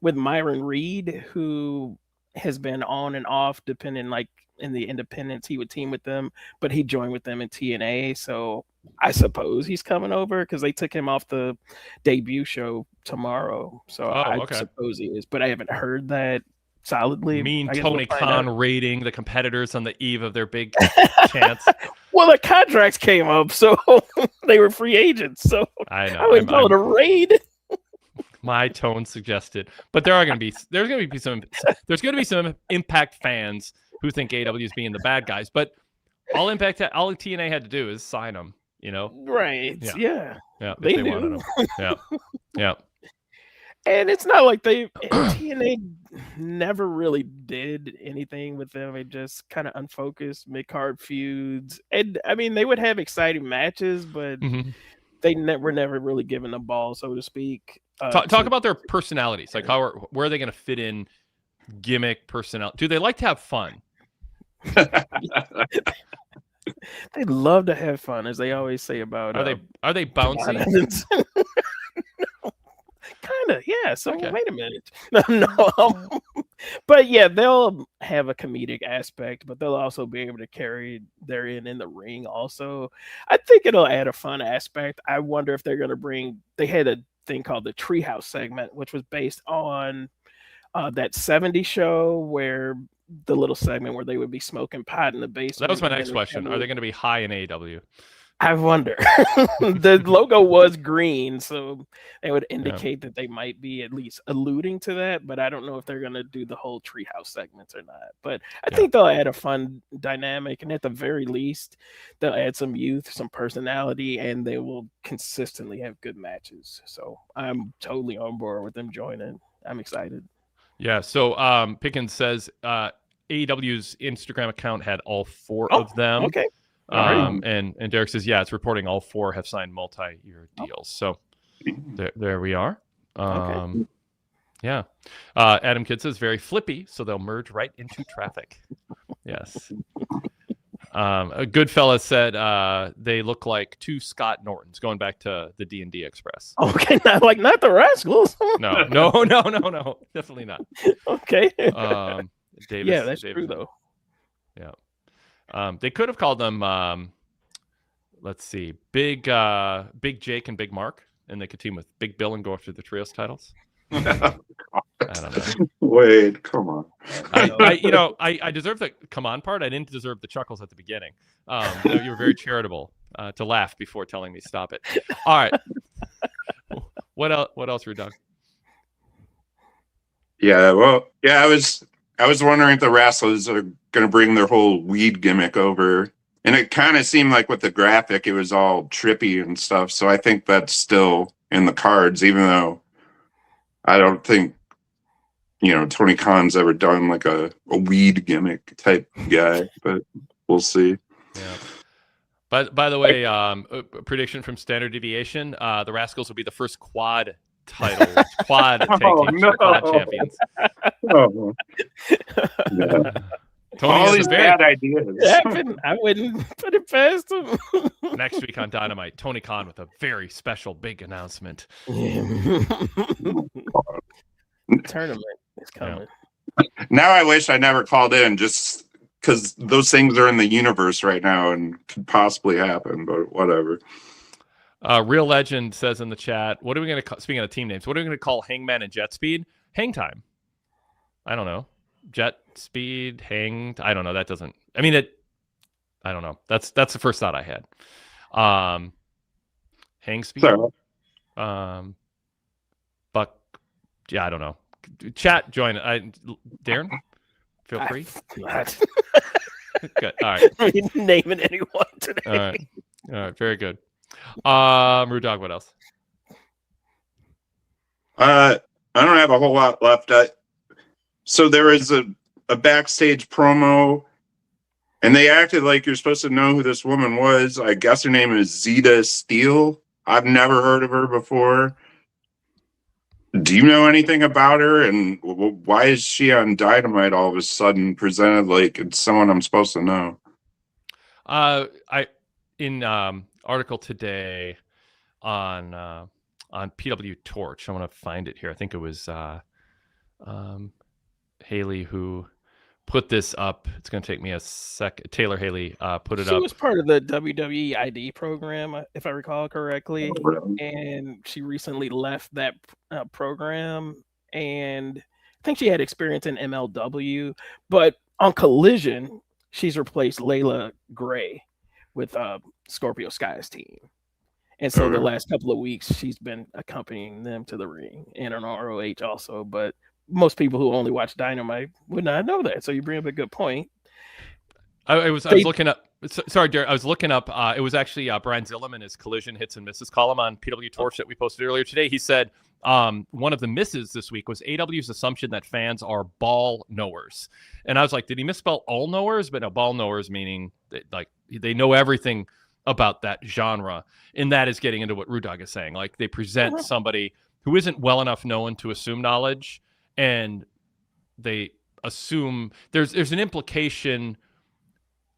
with Myron Reed, who has been on and off depending, like in the independents he would team with them, but he joined with them in TNA, so I suppose he's coming over because they took him off the debut show tomorrow, so I suppose he is, but I haven't heard that solidly. Mean Tony Khan rating the competitors on the eve of their big chance. Well, the contracts came up, so they were free agents. So I know. I wouldn't call it a raid. My tone suggested, but there's going to be some Impact fans who think AEW is being the bad guys. But all TNA had to do is sign them. Right? Yeah. They wanted them. Yeah. And it's not like TNA never really did anything with them. It just kind of unfocused mid-card feuds. And I mean, they would have exciting matches, but they were never really given the ball, so to speak. Talk about their personalities. Like where are they going to fit in gimmick personality? Do they like to have fun? They love to have fun, as they always say about. Are they bouncy? Kind of, yeah. So wait a minute. No. But yeah, they'll have a comedic aspect, but they'll also be able to carry their in the ring. Also, I think it'll add a fun aspect. I wonder if they're going to bring. They had a thing called the Treehouse segment, which was based on that '70s show where the little segment where they would be smoking pot in the basement. That was my next question. Are they going to be high in AEW? I wonder. The logo was green, so they would indicate that they might be at least alluding to that, but I don't know if they're going to do the whole treehouse segments or not. But I think they'll add a fun dynamic, and at the very least, they'll add some youth, some personality, and they will consistently have good matches. So I'm totally on board with them joining. I'm excited. Yeah, so Pickens says AEW's Instagram account had all 4 of them. Okay. And Derek says, yeah, it's reporting all 4 have signed multi-year deals. So there we are. Yeah. Adam Kidd says very flippy, so they'll merge right into traffic. Yes. A good fella said they look like 2 Scott Nortons, going back to the D&D Express. Okay, not the Rascals. No, definitely not. Okay. Davis, yeah, that's true though. Yeah. They could have called them let's see, Big Jake and Big Mark, and they could team with Big Bill and go after the trios titles. I don't know. Wade, come on. I deserve the come on part. I didn't deserve the chuckles at the beginning. You were very charitable to laugh before telling me stop it. All right. What else, Rude Dog? Yeah, well, yeah, I was wondering if the wrestlers are going to bring their whole weed gimmick over. And it kind of seemed like with the graphic, it was all trippy and stuff. So I think that's still in the cards, even though I don't think, Tony Khan's ever done like a weed gimmick type guy, but we'll see. Yeah. But by the way, a prediction from Standard Deviation, the Rascals will be the first quad title, quad champions. Oh. Yeah. Tony all these bad ideas. I wouldn't put it past him. Next week on Dynamite, Tony Khan with a very special big announcement. Tournament is coming. Now I wish I never called in, just because those things are in the universe right now and could possibly happen, but whatever. Real Legend says in the chat, what are we going to call, speaking of team names, what are we going to call Hangman and Jet Speed? Hang Time. I don't know. Jet Speed, Hanged. I don't know. That doesn't, I don't know. That's the first thought I had. Hang Speed. Sorry. Buck. Yeah, I don't know. Chat, join. Darren, feel free. Good. All right. I ain't naming anyone today. All right. Very good. Rude Dog, what else? I don't have a whole lot left. So there was a backstage promo, and they acted like you're supposed to know who this woman was. I guess her name is Zeta Steele. I've never heard of her before. Do you know anything about her? And why is she on Dynamite all of a sudden presented like it's someone I'm supposed to know? In article today on PWTorch, I want to find it here. I think it was Haley who put this up. It's going to take me a sec. Taylor Haley put it up. She was part of the WWE ID program, if I recall correctly. Oh, really? And she recently left that program. And I think she had experience in MLW. But on Collision, she's replaced Layla Gray with Scorpio Sky's team. And so the last couple of weeks, she's been accompanying them to the ring and on ROH also. But most people who only watch Dynamite would not know that. So you bring up a good point. I was looking up. Sorry, Darren. I was looking up. It was actually Brian Zillum in his Collision Hits and Misses column on PWTorch that we posted earlier today. He said one of the misses this week was AW's assumption that fans are ball knowers. And I was like, did he misspell all knowers? But no, ball knowers meaning like they know everything about that genre. And that is getting into what Rude Dog is saying. Like they present somebody who isn't well enough known to assume knowledge, and they assume there's an implication,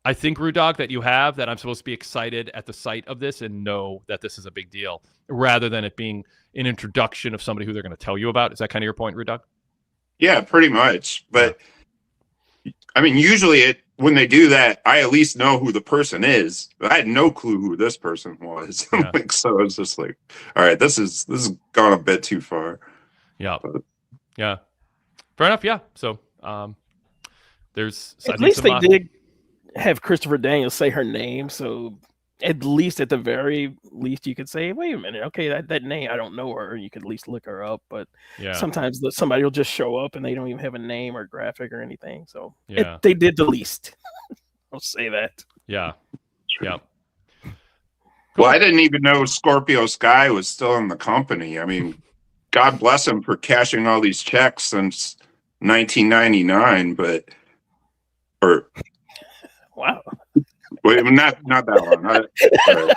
I think, Rude Dog, that you have that I'm supposed to be excited at the sight of this and know that this is a big deal, rather than it being an introduction of somebody who they're going to tell you about. Is that kind of your point, Rude Dog? Yeah, pretty much. But I mean, usually when they do that, I at least know who the person is. I had no clue who this person was. Yeah. So it's just like, all right, this is gone a bit too far. Yeah. Yeah. Fair enough. Yeah. So there's at least they did have Christopher Daniels say her name, so at least at the very least you could say, wait a minute, okay, that name, I don't know her. You could at least look her up. But sometimes somebody will just show up and they don't even have a name or graphic or anything. So they did the least. I'll say that. Yeah. Yeah. Cool. Well, I didn't even know Scorpio Sky was still in the company. I mean, God bless him for cashing all these checks since 1999, wow. Wait, not that long.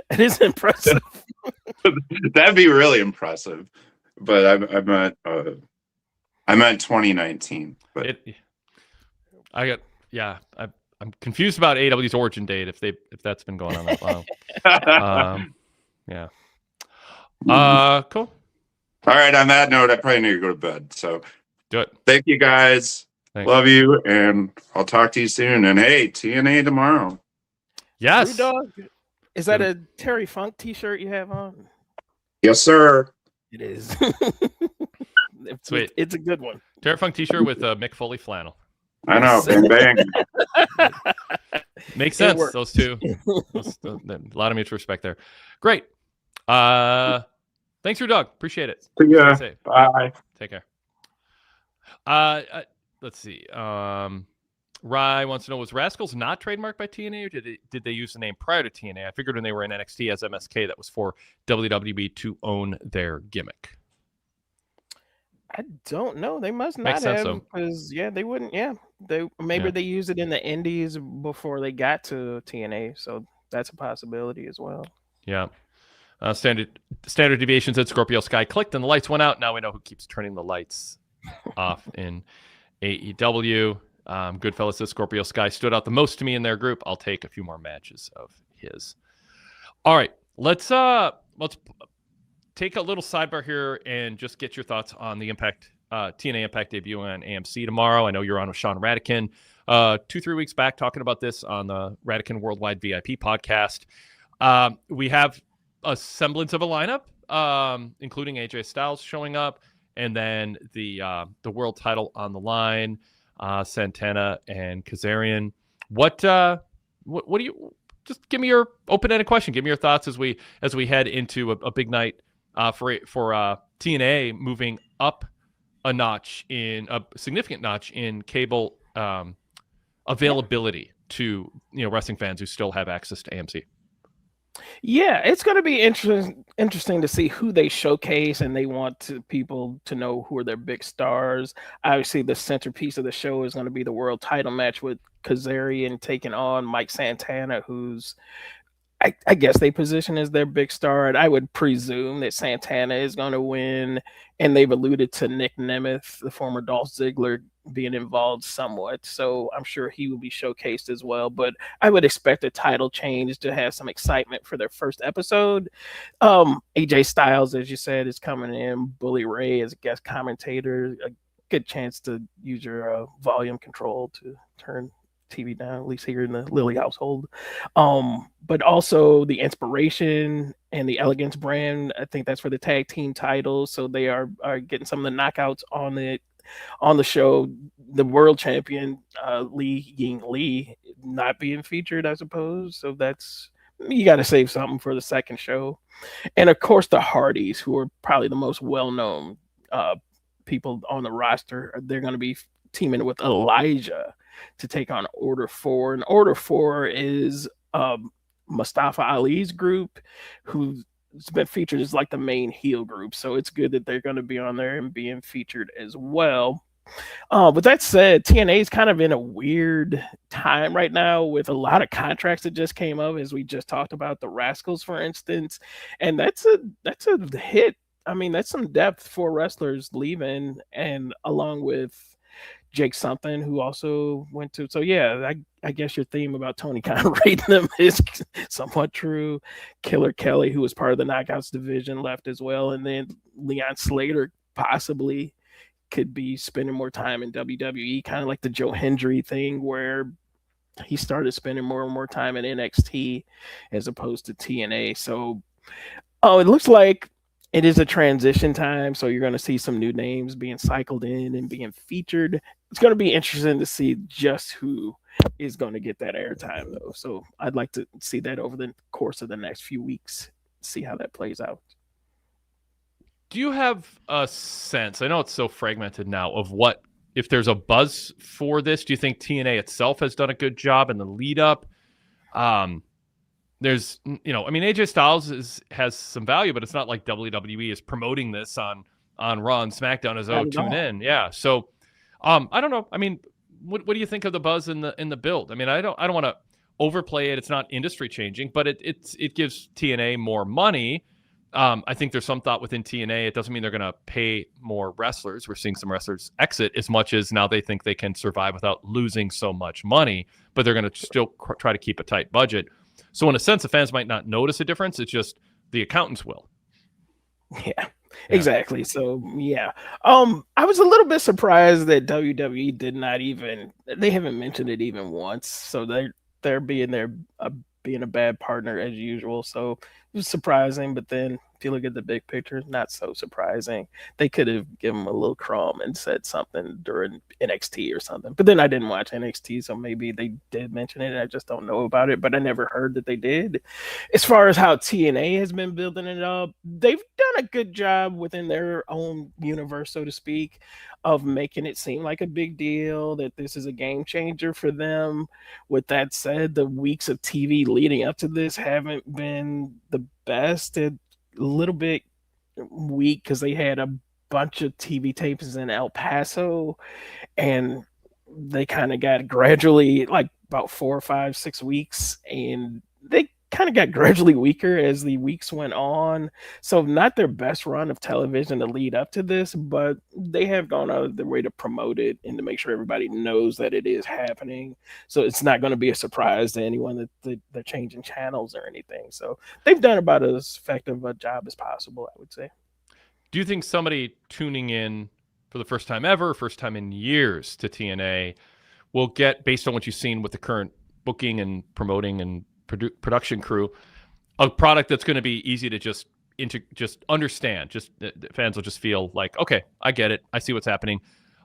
It is impressive. That'd be really impressive. But I meant 2019. But I'm confused about AEW's origin date if that's been going on that long. Yeah. Cool. All right. On that note, I probably need to go to bed. So do it. Thank you guys. Thanks. Love you, and I'll talk to you soon. And hey, TNA tomorrow. Yes. Dog, is that a Terry Funk t-shirt you have on? Yes, sir. It is. Sweet. It's a good one. Terry Funk t-shirt with a Mick Foley flannel. I know. Bang, bang. Makes sense. Those two. A lot of mutual respect there. Great. Thanks for your dog. Appreciate it. See ya. Stay safe. Bye. Take care. Let's see. Rye wants to know, was Rascals not trademarked by TNA, or did they use the name prior to TNA? I figured when they were in NXT as MSK, that was for WWE to own their gimmick. I don't know. They must not have, because they wouldn't. Yeah, they used it in the Indies before they got to TNA, so that's a possibility as well. Yeah. Standard deviation said Scorpio Sky clicked and the lights went out. Now we know who keeps turning the lights off in AEW. Goodfellas says Scorpio Sky stood out the most to me in their group. I'll take a few more matches of his. All right, let's take a little sidebar here and just get your thoughts on the Impact TNA Impact debut on AMC tomorrow. I know you're on with Sean Radican 2-3 weeks back talking about this on the Radican Worldwide VIP podcast. We have a semblance of a lineup, including AJ Styles showing up, and then the world title on the line. Santana and Kazarian. What do you, just give me your open-ended question. Give me your thoughts as we head into a big night for TNA moving up a significant notch in cable availability to wrestling fans who still have access to AMC. Yeah, it's going to be interesting to see who they showcase, and they want people to know who are their big stars. Obviously, the centerpiece of the show is going to be the world title match with Kazarian taking on Mike Santana, who's, I guess they position as their big star. And I would presume that Santana is going to win, and they've alluded to Nick Nemeth, the former Dolph Ziggler, being involved somewhat, so I'm sure he will be showcased as well. But I would expect a title change to have some excitement for their first episode. AJ Styles, as you said, is coming in. Bully Ray as a guest commentator. A good chance to use your volume control to turn TV down, at least here in the Lilly household. But also the Inspiration and the Elegance brand, I think that's for the tag team titles, so they are getting some of the knockouts on the show. The world champion Li Ying Lee not being featured, I suppose, so that's, you got to save something for the second show. And of course the Hardys, who are probably the most well-known people on the roster. They're going to be teaming with Elijah to take on Order 4, and Order 4 is Mustafa Ali's group, who's been featured as like the main heel group, so it's good that they're going to be on there and being featured as well. With that said, TNA is kind of in a weird time right now with a lot of contracts that just came up, as we just talked about the Rascals, for instance, and that's a hit. I mean, that's some depth for wrestlers leaving, and along with Jake something, who also went to. So yeah, I guess your theme about Tony kind of rating them is somewhat true. Killer Kelly, who was part of the Knockouts division, left as well, and then Leon Slater possibly could be spending more time in WWE, kind of like the Joe Hendry thing, where he started spending more and more time in NXT as opposed to TNA. So, it looks like it is a transition time, so you're going to see some new names being cycled in and being featured. It's going to be interesting to see just who is going to get that airtime, though. So I'd like to see that over the course of the next few weeks, see how that plays out. Do you have a sense, I know it's so fragmented now, of what, if there's a buzz for this? Do you think TNA itself has done a good job in the lead up? There's, I mean, AJ Styles has some value, but it's not like WWE is promoting this on Raw and SmackDown as, tune in. Yeah. So, I don't know. I mean, what do you think of the buzz in the build? I mean, I don't want to overplay it. It's not industry changing, but it gives TNA more money. I think there's some thought within TNA. It doesn't mean they're going to pay more wrestlers. We're seeing some wrestlers exit, as much as now they think they can survive without losing so much money, but they're going to still try to keep a tight budget. So in a sense, the fans might not notice a difference. It's just the accountants will. Yeah, exactly. So yeah, I was a little bit surprised that WWE did not even, they haven't mentioned it even once. So they're being their being a bad partner as usual. So it was surprising, but then if you look at the big picture, not so surprising. They could have given him a little crumb and said something during NXT or something. But then I didn't watch NXT, so maybe they did mention it. I just don't know about it, but I never heard that they did. As far as how TNA has been building it up, they've done a good job within their own universe, so to speak, of making it seem like a big deal, that this is a game changer for them. With that said, the weeks of TV leading up to this haven't been the best. A little bit weak because they had a bunch of TV tapes in El Paso, and they kind of got gradually, like about 4 or 5, 6 weeks, and they kind of got gradually weaker as the weeks went on. So not their best run of television to lead up to this, but they have gone out of their way to promote it and to make sure everybody knows that it is happening. So it's not going to be a surprise to anyone that they're changing channels or anything. So they've done about as effective a job as possible, I would say. Do you think somebody tuning in for the first time ever, first time in years to TNA will get, based on what you've seen with the current booking and promoting and production crew, a product that's going to be easy to just understand? Just fans will just feel like, okay, I get it, I see what's happening.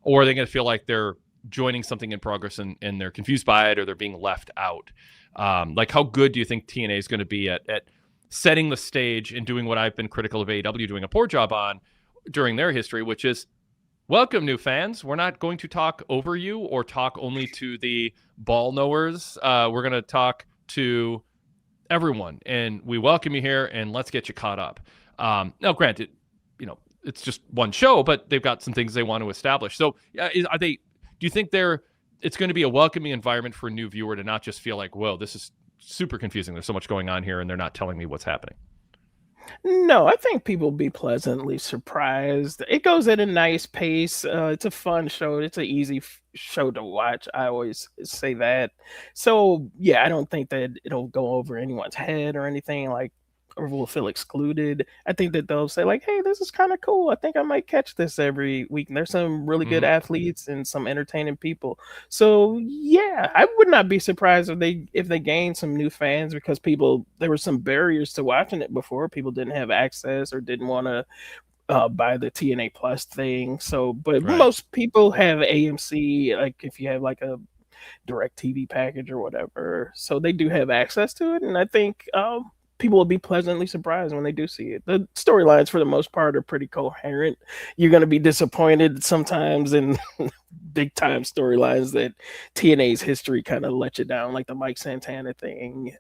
Or are they going to feel like they're joining something in progress and they're confused by it, or they're being left out? Like, how good do you think TNA is going to be at setting the stage and doing what I've been critical of AEW doing a poor job on during their history, which is, welcome, new fans. We're not going to talk over you or talk only to the ball knowers. We're going to talk to everyone, and we welcome you here, and let's get you caught up. Now, granted, it's just one show, but they've got some things they want to establish. So do you think it's going to be a welcoming environment for a new viewer to not just feel like, whoa, this is super confusing, there's so much going on here and they're not telling me what's happening? No, I think people will be pleasantly surprised. It goes at a nice pace. It's a fun show. It's an easy show to watch. I always say that. So, yeah, I don't think that it'll go over anyone's head or anything, like, or will feel excluded. I think that they'll say, like, hey, this is kind of cool. I think I might catch this every week. And there's some really good athletes and some entertaining people. So, yeah, I would not be surprised if they gain some new fans, because there were some barriers to watching it before. People didn't have access or didn't want to buy the TNA Plus thing. So, but Right. Most people have AMC, like if you have like a direct TV package or whatever. So they do have access to it. And I think people will be pleasantly surprised when they do see it. The storylines, for the most part, are pretty coherent. You're going to be disappointed sometimes in big time storylines that TNA's history kind of let you down, like the Mike Santana thing.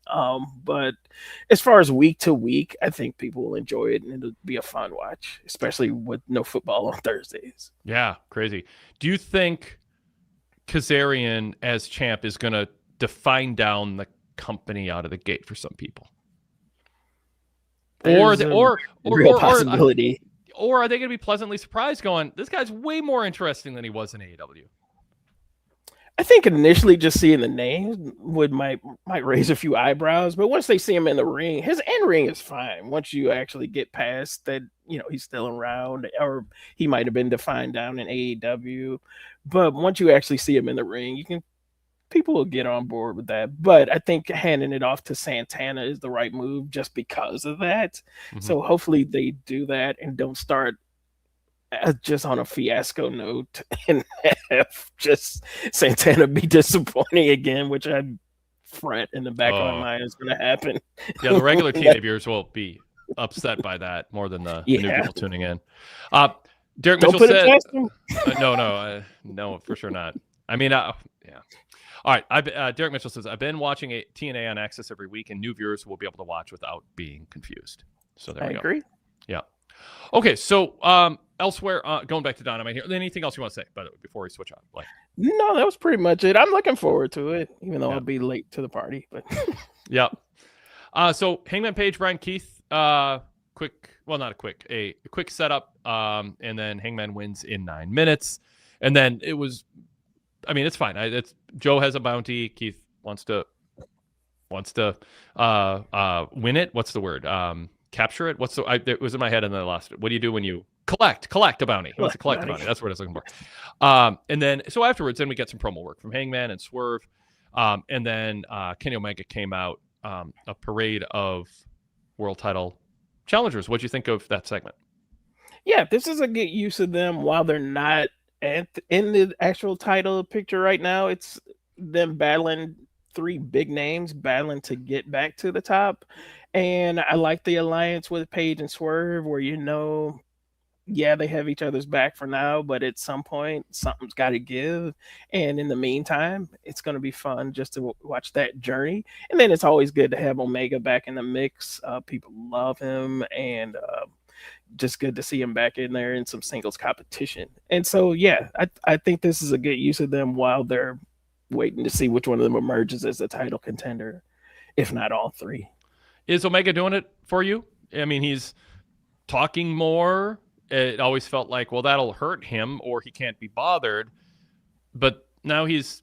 But as far as week to week, I think people will enjoy it, and it'll be a fun watch, especially with no football on Thursdays. Yeah, crazy. Do you think Kazarian as champ is going to define down the company out of the gate for some people? Or possibility. Or are they going to be pleasantly surprised going, this guy's way more interesting than he was in AEW? I think initially just seeing the name might raise a few eyebrows, but once they see him in the ring, his in-ring is fine. Once you actually get past that, he's still around, or he might have been defined down in AEW. But once you actually see him in the ring, people will get on board with that. But I think handing it off to Santana is the right move just because of that. Mm-hmm. So hopefully they do that and don't start just on a fiasco note and have just Santana be disappointing again, which I fret in the back of my mind is going to happen. Yeah, the regular TNA viewers will be upset by that more than the new people tuning in. Derek Mitchell said, no, for sure not. I mean, yeah. All right. Derek Mitchell says, I've been watching TNA on Access every week, and new viewers will be able to watch without being confused. So there we go. I agree. Yeah. Okay. So elsewhere, going back to Dynamite here, anything else you want to say before we switch on? No, that was pretty much it. I'm looking forward to it, even though I'll be late to the party. But yeah. So Hangman Page, Brian Keith, a quick setup, and then Hangman wins in 9 minutes. And then it was, it's fine. Joe has a bounty. Keith wants to win it. What's the word? Capture it. It was in my head and then I lost it. What do you do when you collect a bounty? He wants to collect a bounty. That's what I was looking for. And then afterwards, we get some promo work from Hangman and Swerve. And then Kenny Omega came out a parade of world title challengers. What do you think of that segment? Yeah, this is a good use of them while they're not in the actual title picture right now. It's them battling 3 big names, battling to get back to the top. And I like the alliance with Paige and Swerve, where yeah, they have each other's back for now, but at some point, something's got to give. And in the meantime, it's going to be fun just to watch that journey. And then it's always good to have Omega back in the mix. People love him, and just good to see him back in there in some singles competition. And so, yeah, I think this is a good use of them while they're waiting to see which one of them emerges as the title contender, if not all 3. Is Omega doing it for you? I mean, he's talking more. It always felt like, well, that'll hurt him or he can't be bothered. But now he's,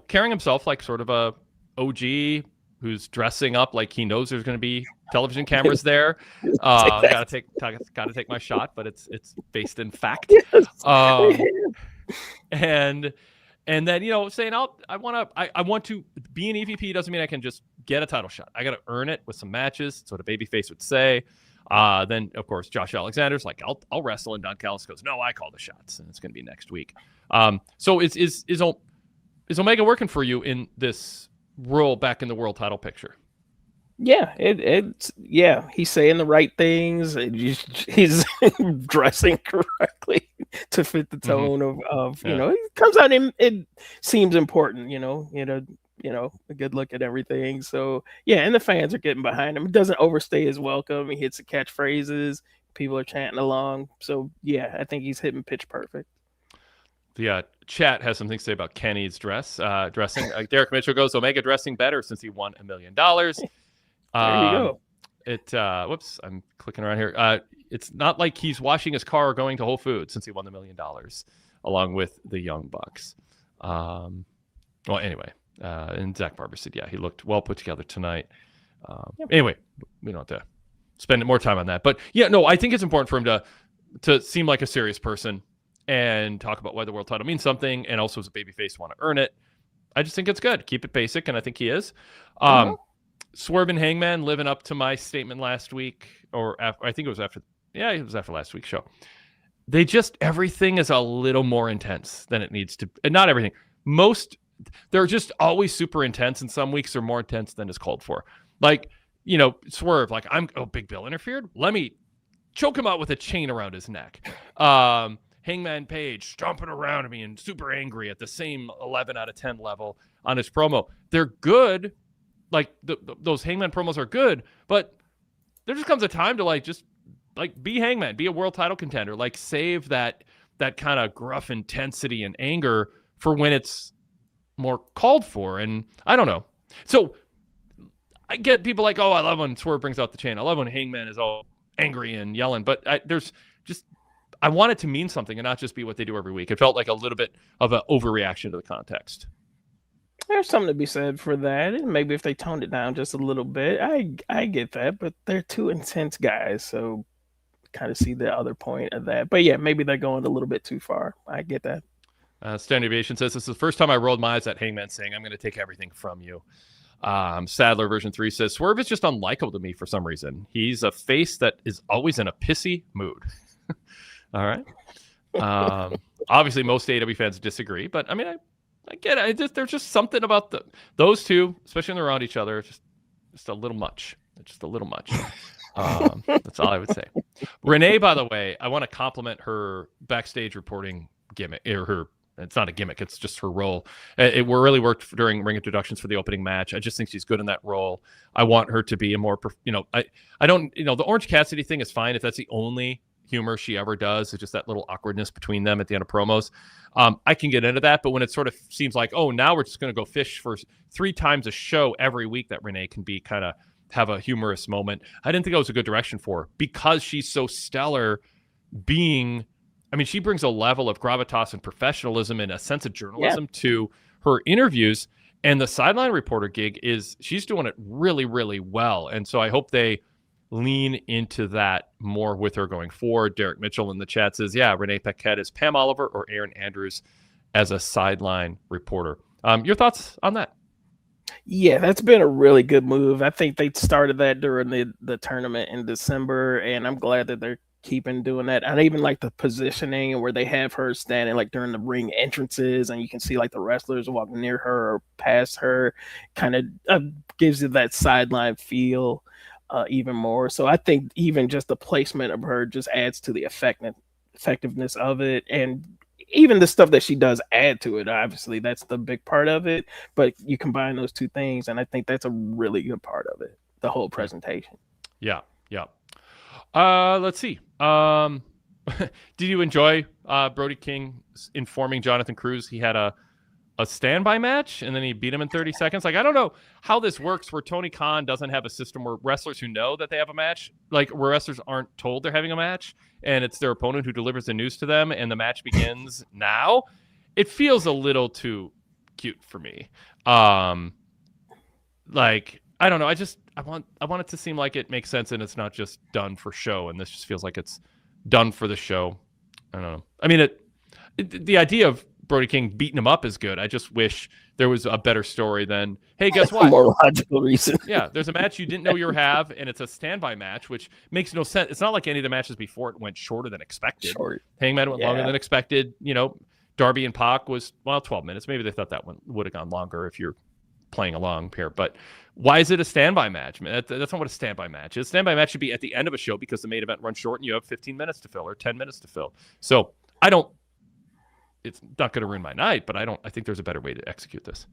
carrying himself like sort of a OG who's dressing up like he knows there's going to be television cameras there. Gotta take my shot, but it's based in fact. And then, saying I want to be an EVP doesn't mean I can just get a title shot. I got to earn it with some matches. That's what a babyface would say. Then of course Josh Alexander's like, I'll wrestle, and Don Callis goes, no, I call the shots, and it's going to be next week. So is Omega working for you in this role back in the world title picture? Yeah, he's saying the right things. He's dressing correctly to fit the tone of it comes out and it seems important, a good look at everything. So yeah, and the fans are getting behind him. He doesn't overstay his welcome. He hits the catchphrases. People are chanting along. So yeah, I think he's hitting pitch perfect. The chat has something to say about Kenny's dressing. Derek Mitchell goes, Omega dressing better since he won $1 million. There you go. Whoops, I'm clicking around here. It's not like he's washing his car or going to Whole Foods since he won $1 million, along with the Young Bucks. Well, anyway, and Zach Barber said, yeah, he looked well put together tonight. Anyway, we don't have to spend more time on that. But yeah, no, I think it's important for him to seem like a serious person and talk about why the world title means something, and also as a babyface want to earn it. I just think it's good. Keep it basic, and I think he is. Swerve and Hangman living up to my statement last week, or I think it was after. Yeah, it was after last week's show. Everything is a little more intense than it needs to. And not everything. They're just always super intense, and some weeks are more intense than is called for. Like, Swerve, like, Big Bill interfered. Let me choke him out with a chain around his neck. Hangman Page stomping around at me and super angry at the same 11 out of 10 level on his promo. They're good. Like, those Hangman promos are good, but there just comes a time to just be Hangman, be a world title contender, like save that kind of gruff intensity and anger for when it's more called for. And I don't know. So I get people like, oh, I love when Swerve brings out the chain. I love when Hangman is all angry and yelling, but I want it to mean something and not just be what they do every week. It felt like a little bit of an overreaction to the context. There's something to be said for that. And maybe if they toned it down just a little bit, I get that, but they're 2 intense guys, so kind of see the other point of that. But yeah, maybe they're going a little bit too far. I get that. Standard Aviation says, this is the first time I rolled my eyes at Hangman saying, I'm going to take everything from you. Sadler version 3 says, Swerve is just unlikable to me for some reason. He's a face that is always in a pissy mood. All right. Obviously, most AEW fans disagree, but I mean, I get it. There's just something about those two, especially when they're around each other, just a little much. It's just a little much. That's all I would say. Renee, by the way, I want to compliment her backstage reporting gimmick. It's not a gimmick. It's just her role. It really worked during ring introductions for the opening match. I just think she's good in that role. I want her to be a more, I don't, the Orange Cassidy thing is fine if that's the only humor she ever does. It's just that little awkwardness between them at the end of promos. I can get into that, but when it sort of seems like, oh, now we're just going to go fish for 3 times a show every week that Renee can be kind of have a humorous moment. I didn't think that was a good direction for her because she's so stellar she brings a level of gravitas and professionalism and a sense of journalism to her interviews. And the sideline reporter gig she's doing it really, really well. And so I hope they lean into that more with her going forward. Derek Mitchell in the chat says, yeah, Renee Paquette as Pam Oliver or Aaron Andrews as a sideline reporter. Your thoughts on that? Yeah, that's been a really good move. I think they started that during the tournament in December, and I'm glad that they're keeping doing that. I even like the positioning where they have her standing like during the ring entrances, and you can see like the wrestlers walking near her or past her, kind of gives you that sideline feel even more. So I think even just the placement of her just adds to the effectiveness of it, and even the stuff that she does add to it. Obviously, that's the big part of it. But you combine those two things, and I think that's a really good part of it. The whole presentation. Yeah. Let's see. Did you enjoy Brody King informing Jonathan Cruz he had a standby match and then he beat him in 30 seconds? Like, I don't know how this works where Tony Khan doesn't have a system where wrestlers who know that they have a match, like where wrestlers aren't told they're having a match and it's their opponent who delivers the news to them and the match begins now. It feels a little too cute for me. Like, I don't know. I want it to seem like it makes sense and it's not just done for show. And this just feels like it's done for the show. I don't know. I mean, the idea of Brody King beating him up is good. I just wish there was a better story than, hey, guess what? More logical reason. Yeah, there's a match you didn't know you have, and it's a standby match, which makes no sense. It's not like any of the matches before it went shorter than expected. Hangman went longer than expected. You know, Darby and Pac was, 12 minutes. Maybe they thought that one would have gone longer if you're playing along here. But why is it a standby match? Man, that's not what a standby match is. A standby match should be at the end of a show because the main event runs short and you have 15 minutes to fill or 10 minutes to fill. So it's not going to ruin my night, but I think there's a better way to execute this.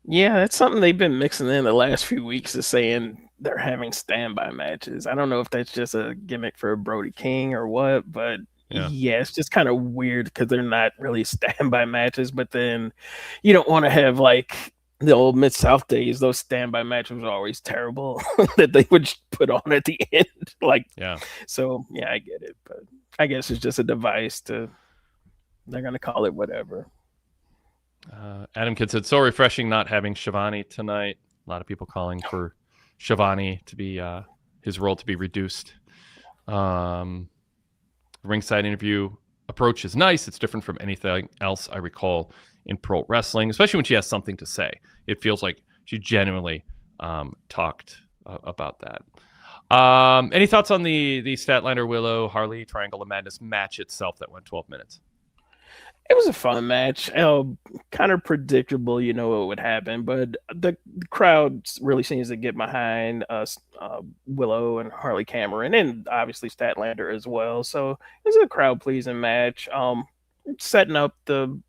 Yeah, that's something they've been mixing in the last few weeks, is saying they're having standby matches. I don't know if that's just a gimmick for Brody King or what, but yeah it's just kind of weird because they're not really standby matches. But then you don't want to have like the old Mid-South days. Those standby matches were always terrible that they would put on at the end. So yeah, I get it, but I guess it's just a device to. They're going to call it whatever. Adam Kidd said, so refreshing not having Shivani tonight. A lot of people calling for Shivani to be his role to be reduced. Ringside interview approach is nice. It's different from anything else I recall in pro wrestling, especially when she has something to say. It feels like she genuinely talked about that. Any thoughts on the Statlander Willow Harley Triangle of Madness match itself that went 12 minutes? It was a fun match. Kind of predictable, you know what would happen, but the crowd really seems to get behind Willow and Harley Cameron, and obviously Statlander as well. So it was a crowd pleasing match. Setting up the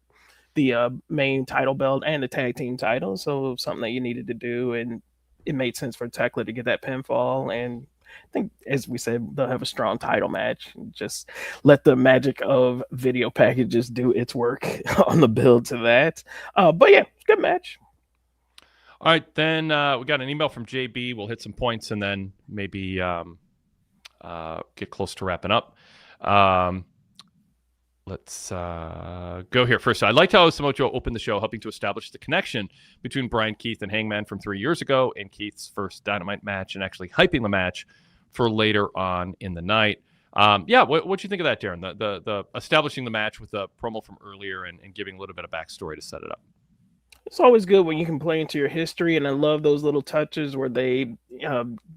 main title belt and the tag team title, so something that you needed to do, and it made sense for Tekla to get that pinfall. And I think, as we said, they'll have a strong title match. Just let the magic of video packages do its work on the build to that. But yeah, good match. All right, then we got an email from JB. We'll hit some points and then maybe get close to wrapping up. Let's go here first. I liked how Samojo opened the show, helping to establish the connection between Brian Keith and Hangman from 3 years ago and Keith's first Dynamite match, and actually hyping the match for later on in the night. What'd you think of that, Darrin? The establishing the match with the promo from earlier and giving a little bit of backstory to set it up. It's always good when you can play into your history, and I love those little touches where they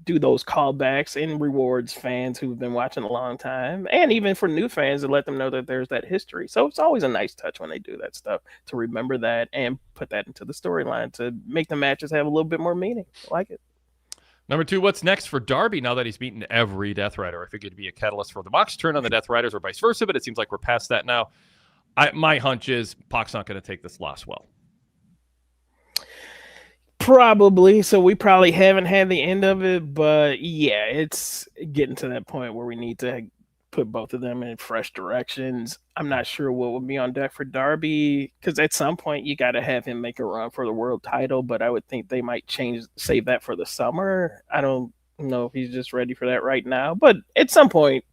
do those callbacks and rewards fans who've been watching a long time, and even for new fans to let them know that there's that history. So it's always a nice touch when they do that stuff, to remember that and put that into the storyline to make the matches have a little bit more meaning. I like it. Number 2, what's next for Darby now that he's beaten every Death Rider? I figured it'd be a catalyst for the Mox turn on the Death Riders or vice versa, but it seems like we're past that now. My hunch is Pac's not going to take this loss well. Probably. So we probably haven't had the end of it, but yeah, it's getting to that point where we need to put both of them in fresh directions. I'm not sure what would be on deck for Darby, because at some point you got to have him make a run for the world title, but I would think they might save that for the summer. I don't know if he's just ready for that right now, but at some point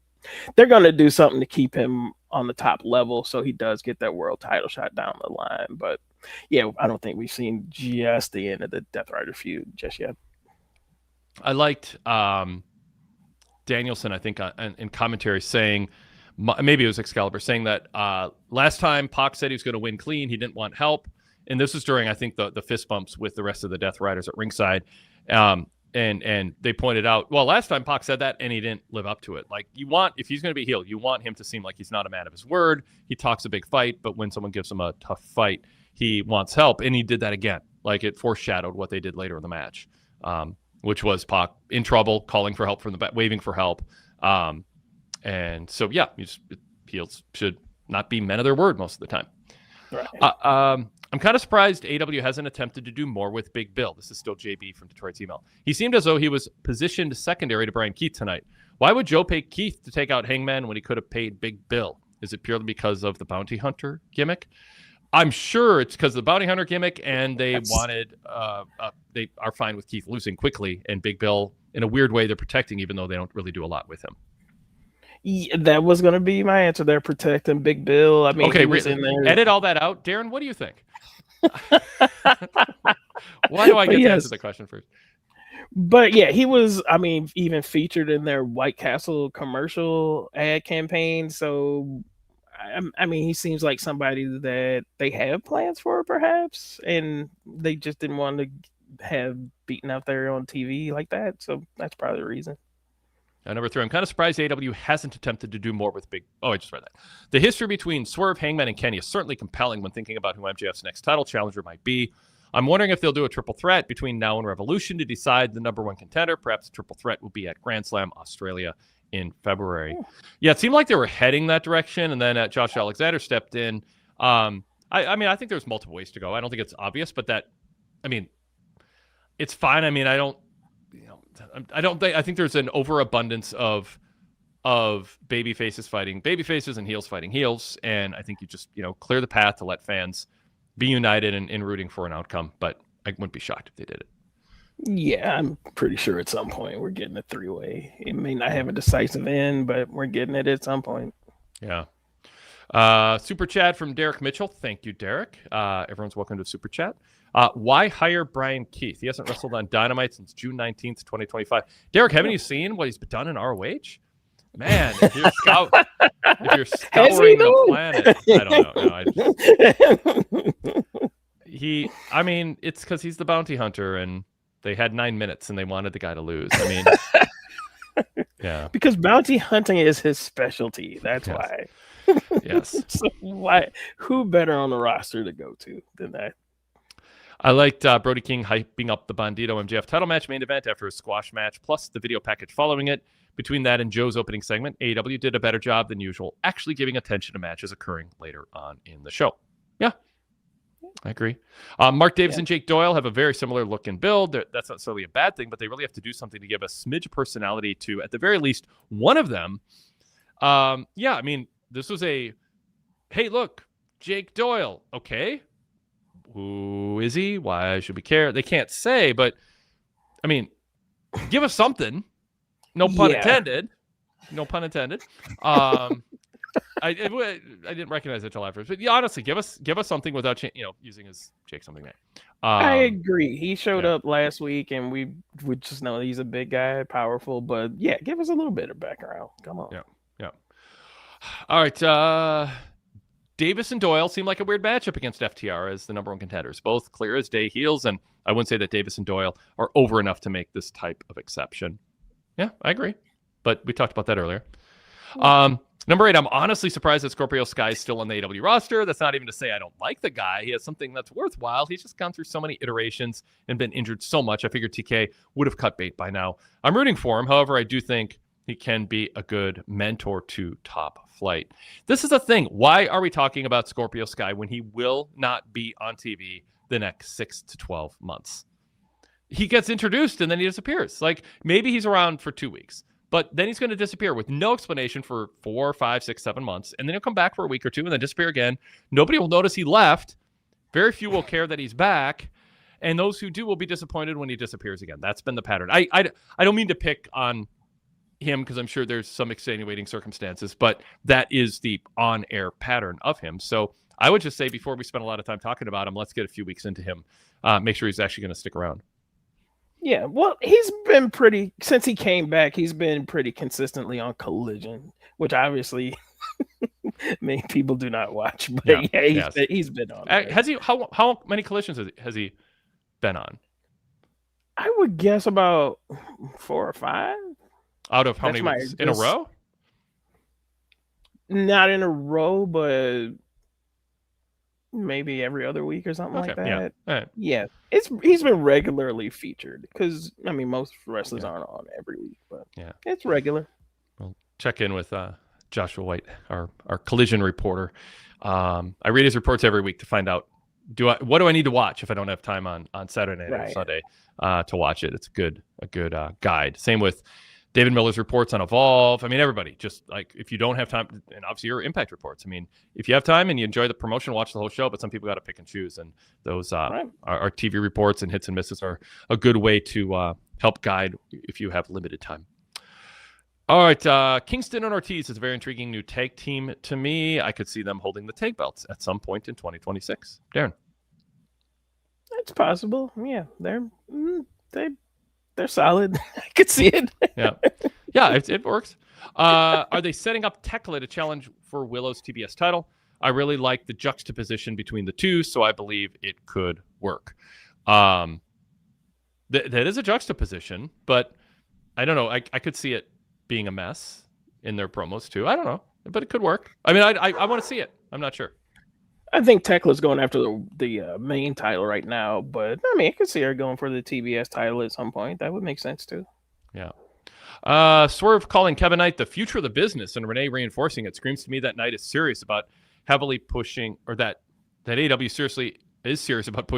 they're going to do something to keep him on the top level so he does get that world title shot down the line. But yeah, I don't think we've seen just the end of the Death Rider feud just yet. I liked Danielson, I think, in commentary saying, maybe it was Excalibur, saying that last time Pac said he was going to win clean, he didn't want help, and this was during, I think, the fist bumps with the rest of the Death Riders at ringside. And they pointed out, well, last time Pac said that and he didn't live up to it. Like, if he's going to be heel, you want him to seem like he's not a man of his word. He talks a big fight, but when someone gives him a tough fight, he wants help. And he did that again. Like, it foreshadowed what they did later in the match, which was Pac in trouble, calling for help from the back, waving for help. And so, yeah, heels should not be men of their word most of the time. Right. I'm kind of surprised AEW hasn't attempted to do more with Big Bill. This is still JB from Detroit's email. He seemed as though he was positioned secondary to Brian Keith tonight. Why would Joe pay Keith to take out Hangman when he could have paid Big Bill? Is it purely because of the bounty hunter gimmick? I'm sure it's because of the bounty hunter gimmick, and they they are fine with Keith losing quickly, and Big Bill, in a weird way, they're protecting, even though they don't really do a lot with him. Yeah, that was going to be my answer. They're protecting Big Bill. I mean, okay, edit all that out. Darren, what do you think? Why do I get to answer the question first? But yeah, he was, I mean, even featured in their White Castle commercial ad campaign. So, I mean, he seems like somebody that they have plans for, perhaps, and they just didn't want to have beaten out there on TV like that. So that's probably the reason. Number 3, I'm kind of surprised AEW hasn't attempted to do more with Big... Oh, I just read that. The history between Swerve, Hangman, and Kenny is certainly compelling when thinking about who MJF's next title challenger might be. I'm wondering if they'll do a triple threat between now and Revolution to decide the number 1 contender. Perhaps a triple threat will be at Grand Slam Australia in February. Yeah, it seemed like they were heading that direction, and then Josh Alexander stepped in. I mean, I think there's multiple ways to go. I don't think it's obvious, but it's fine. I mean, I think there's an overabundance of baby faces fighting baby faces and heels fighting heels, and I think you just clear the path to let fans be united in rooting for an outcome. But I wouldn't be shocked if they did it. Yeah, I'm pretty sure at some point we're getting a 3-way. It may not have a decisive end, but we're getting it at some point. Yeah. Super chat from Derek Mitchell. Thank you, Derek. Everyone's welcome to Super Chat. Why hire Brian Keith? He hasn't wrestled on Dynamite since June 19th, 2025. Don't haven't you seen what he's done in ROH? Man, if you're scouring the planet, I don't know. I mean, it's because he's the bounty hunter, and they had 9 minutes, and they wanted the guy to lose. I mean, yeah, because bounty hunting is his specialty. That's why. Yes. So why? Who better on the roster to go to than that? I liked Brody King hyping up the Bandito MJF title match main event after a squash match, plus the video package following it. Between that and Joe's opening segment, AEW did a better job than usual, actually giving attention to matches occurring later on in the show. Yeah, I agree. Mark Davis and Jake Doyle have a very similar look and build. That's not necessarily a bad thing, but they really have to do something to give a smidge of personality to, at the very least, one of them. I mean, this was hey, look, Jake Doyle. Okay. Who is he? Why should we care? They can't say, but I mean, give us something. No pun intended. No pun intended. I didn't recognize it till afterwards, but honestly, give us something without using his Jake something name. I agree. He showed up last week, and we just know he's a big guy, powerful. But give us a little bit of background. Come on. Yeah. All right. Davis and Doyle seem like a weird matchup against FTR as the number 1 contenders. Both clear as day heels, and I wouldn't say that Davis and Doyle are over enough to make this type of exception. Yeah, I agree. But we talked about that earlier. Number 8, I'm honestly surprised that Scorpio Sky is still on the AEW roster. That's not even to say I don't like the guy. He has something that's worthwhile. He's just gone through so many iterations and been injured so much. I figured TK would have cut bait by now. I'm rooting for him. However, I do think he can be a good mentor to Top Flight. This is the thing. Why are we talking about Scorpio Sky when he will not be on TV the next 6 to 12 months? He gets introduced and then he disappears. Like, maybe he's around for 2 weeks, but then he's going to disappear with no explanation for 4, 5, 6, 7 months. And then he'll come back for a week or two and then disappear again. Nobody will notice he left. Very few will care that he's back. And those who do will be disappointed when he disappears again. That's been the pattern. I don't mean to pick on him because I'm sure there's some extenuating circumstances, but that is the on-air pattern of him. So I would just say, before we spend a lot of time talking about him, let's get a few weeks into him. Make sure he's actually going to stick around. Yeah, well, he's been since he came back, he's been pretty consistently on Collision, which obviously many people do not watch. But Yeah, yeah, yes. he's been on there. Has he? How many collisions has he been on? I would guess about 4 or 5. Out of how That's many weeks in a row? Not in a row, but maybe every other week or something like that. Yeah. All right. Yeah, he's been regularly featured because I mean most wrestlers aren't on every week, but yeah, it's regular. We'll check in with Joshua White, our collision reporter. I read his reports every week to find out what do I need to watch if I don't have time on Saturday night or Sunday to watch it. It's a good guide. Same with David Miller's reports on Evolve. I mean, everybody, just like if you don't have time, and obviously your Impact reports. I mean, if you have time and you enjoy the promotion, watch the whole show, but some people got to pick and choose. And those our TV reports and hits and misses are a good way to help guide if you have limited time. All right, Kingston and Ortiz is a very intriguing new tag team to me. I could see them holding the tag belts at some point in 2026. Darrin. It's possible. Yeah, they're solid. I could see it. Yeah, it works. Are they setting up Tekla to challenge for Willow's TBS title? I really like the juxtaposition between the two, so I believe it could work. That is a juxtaposition, but I don't know. I could see it being a mess in their promos too. I don't know, but it could work. I mean, I want to see it. I'm not sure. I think Tekla's going after the main title right now, but I mean, I could see her going for the TBS title at some point. That would make sense too. Yeah. Swerve calling Kevin Knight the future of the business and Renee reinforcing it screams to me that Knight is serious about heavily pushing, or that AEW is serious about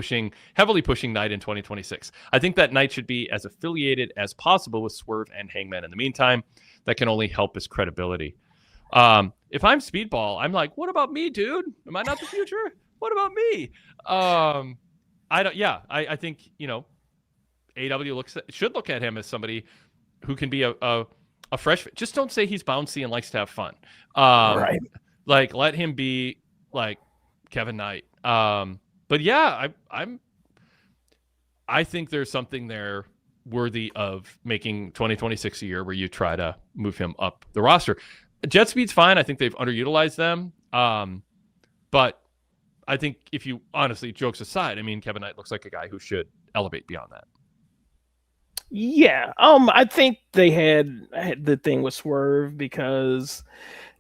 heavily pushing Knight in 2026. I think that Knight should be as affiliated as possible with Swerve and Hangman in the meantime. That can only help his credibility. If I'm Speedball, I'm like, what about me, dude? Am I not the future? What about me? I think, AEW should look at him as somebody who can be a fresh, just don't say he's bouncy and likes to have fun. Right. Like let him be like Kevin Knight. But yeah, I think there's something there worthy of making 2026 a year where you try to move him up the roster. Jet Speed's fine. I think they've underutilized them. But I think if you honestly, jokes aside, I mean, Kevin Knight looks like a guy who should elevate beyond that. Yeah. I think they had the thing with Swerve because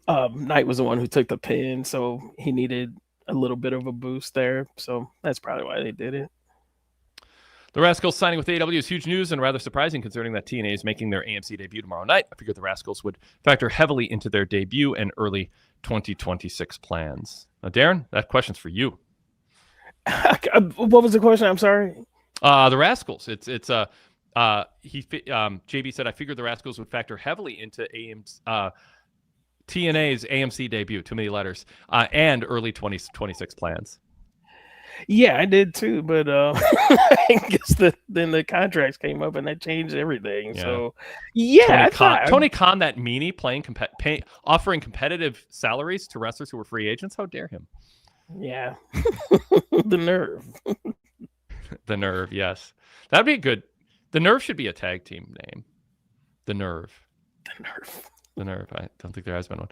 Knight was the one who took the pin, so he needed a little bit of a boost there. So that's probably why they did it. The Rascals signing with AEW is huge news and rather surprising considering that TNA is making their AMC debut tomorrow night. I figured the Rascals would factor heavily into their debut and early 2026 plans. Now, Darrin, that question's for you. What was the question? I'm sorry. The Rascals. JB said, I figured the Rascals would factor heavily into TNA's AMC debut, too many letters, and early 2026 plans. Yeah, I did too, but I guess then the contracts came up and that changed everything. Yeah. So yeah, Tony Khan, that meanie, offering competitive salaries to wrestlers who were free agents. How dare him? Yeah, the nerve. The Nerve, yes, that'd be good. The Nerve should be a tag team name. The Nerve. The Nerve. The Nerve. I don't think there has been one.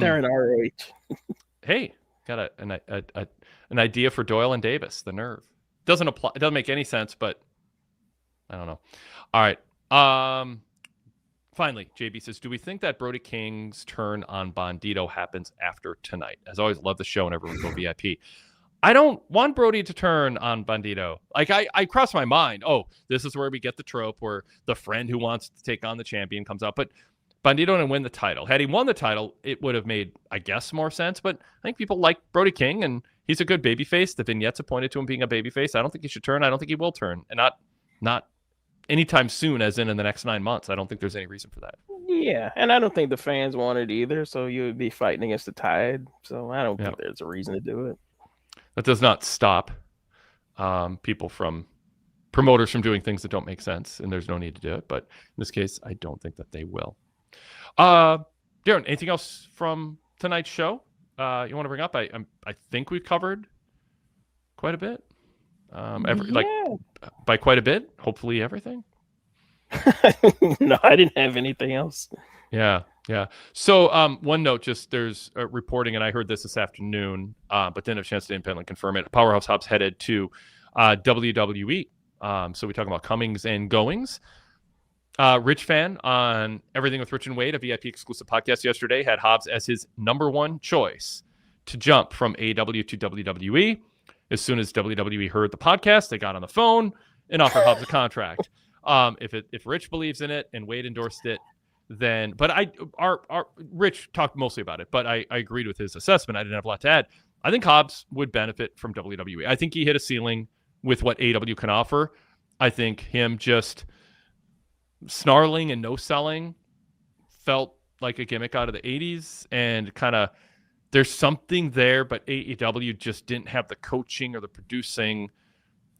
They're in ROH. Hey, got an idea for Doyle and Davis. The Nerve doesn't apply. It doesn't make any sense, but I don't know. All right. Finally, JB says, do we think that Brody King's turn on Bandito happens after tonight? As always, love the show and everyone go VIP. I don't want Brody to turn on Bandito. Like I cross my mind. Oh, this is where we get the trope where the friend who wants to take on the champion comes out, but Bandito didn't win the title. Had he won the title, it would have made, I guess, more sense. But I think people like Brody King, and he's a good babyface. The vignettes have pointed to him being a babyface. I don't think he should turn. I don't think he will turn, and not anytime soon, as in the next 9 months. I don't think there's any reason for that. Yeah, and I don't think the fans want it either. So you would be fighting against the tide. So I don't think there's a reason to do it. That does not stop promoters from doing things that don't make sense, and there's no need to do it. But in this case, I don't think that they will. Darrin, anything else from tonight's show you want to bring up? I think we've covered quite a bit. By quite a bit, hopefully everything. No, I didn't have anything else. Yeah. Yeah. So one note, just there's reporting, and I heard this afternoon, but didn't have a chance to independently confirm it. Powerhouse Hobbs headed to WWE. So we talk about comings and goings. Rich Fan on Everything with Rich and Wade, a VIP exclusive podcast yesterday, had Hobbs as his number one choice to jump from AEW to WWE. As soon as WWE heard the podcast, they got on the phone and offered Hobbs a contract. If Rich believes in it and Wade endorsed it, then, but our Rich talked mostly about it, but I agreed with his assessment. I didn't have a lot to add. I think Hobbs would benefit from WWE. I think he hit a ceiling with what AEW can offer. I think him just snarling and no selling felt like a gimmick out of the 80s, and kind of there's something there, but AEW just didn't have the coaching or the producing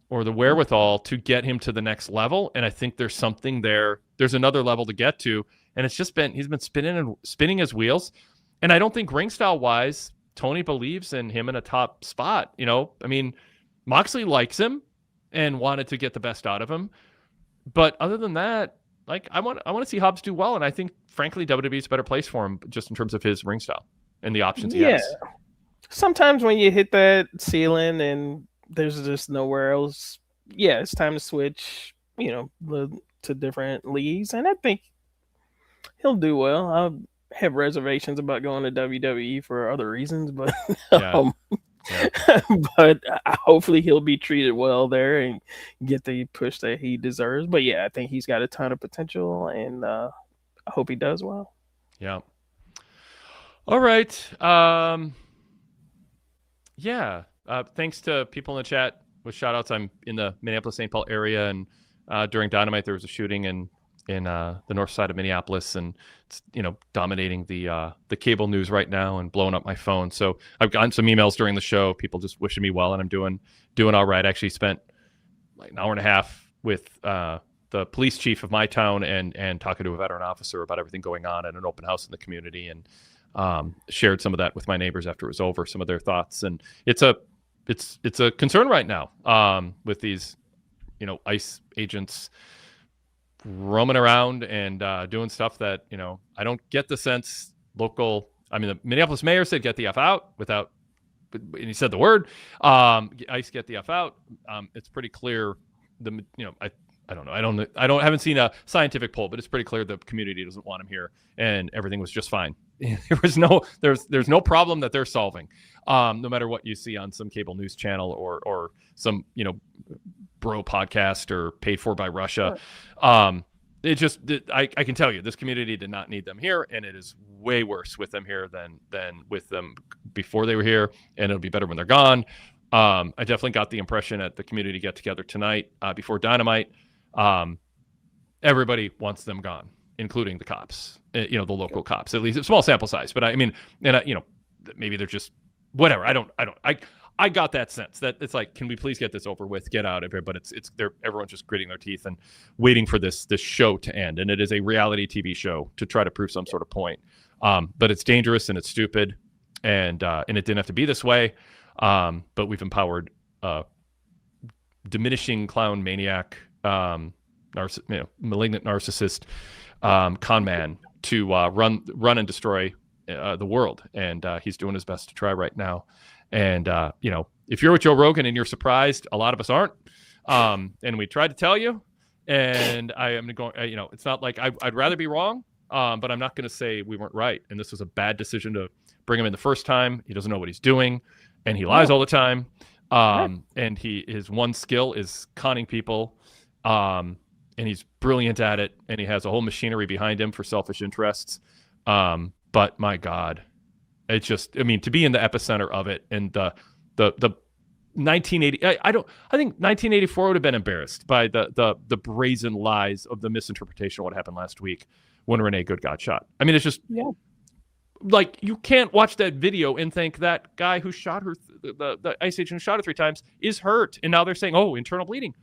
or the wherewithal to get him to the next level. And I think there's something there. There's another level to get to. And it's just he's been spinning his wheels. And I don't think ring style wise, Tony believes in him in a top spot. You know, I mean, Moxley likes him and wanted to get the best out of him. But other than that, like I want to see Hobbs do well. And I think, frankly, WWE's a better place for him just in terms of his ring style and the options he has. Sometimes when you hit that ceiling and there's just nowhere else, it's time to switch, to different leagues. And I think he'll do well. I have reservations about going to WWE for other reasons, but but hopefully he'll be treated well there and get the push that he deserves. But I think he's got a ton of potential, and I hope he does well. Yeah. All right. Thanks to people in the chat with shout outs. I'm in the Minneapolis-St. Paul area, and during Dynamite there was a shooting in the north side of Minneapolis, and it's dominating the cable news right now and blowing up my phone. So I've gotten some emails during the show, people just wishing me well, and I'm doing all right. I actually spent like an hour and a half with the police chief of my town and talking to a veteran officer about everything going on at an open house in the community, and shared some of that with my neighbors after it was over, some of their thoughts. And it's a concern right now with these ICE agents roaming around and doing stuff that I don't get the sense the Minneapolis mayor said get the F out and he said the word ICE get the F out. It's pretty clear I don't know. I haven't seen a scientific poll, but it's pretty clear the community doesn't want him here, and everything was just fine. There's no problem that they're solving, no matter what you see on some cable news channel or some bro podcast or paid for by Russia. I can tell you this community did not need them here, and it is way worse with them here than with them before they were here, and it'll be better when they're gone. I definitely got the impression at the community get together tonight before Dynamite. Everybody wants them gone, including the cops, the local cops, at least a small sample size. But I mean, and maybe they're just whatever. I got that sense that it's like, can we please get this over with, get out of here? But everyone's just gritting their teeth and waiting for this show to end. And it is a reality TV show to try to prove some sort of point. But it's dangerous and it's stupid, and it didn't have to be this way. But we've empowered diminishing clown maniac, malignant narcissist, con man to run and destroy the world, and he's doing his best to try right now. And if you're with Joe Rogan and you're surprised, a lot of us aren't. And we tried to tell you, and I am going. It's not like I'd rather be wrong, but I'm not going to say we weren't right. And this was a bad decision to bring him in the first time. He doesn't know what he's doing, and he lies all the time. And his one skill is conning people. And he's brilliant at it, and he has a whole machinery behind him for selfish interests. But my God, it's just, to be in the epicenter of it, and the 1980, I think 1984 would have been embarrassed by the brazen lies of the misinterpretation of what happened last week when Renee Good got shot. I mean, it's just like, you can't watch that video and think that guy who shot her, the ICE agent who shot her 3 times, is hurt. And now they're saying, oh, internal bleeding.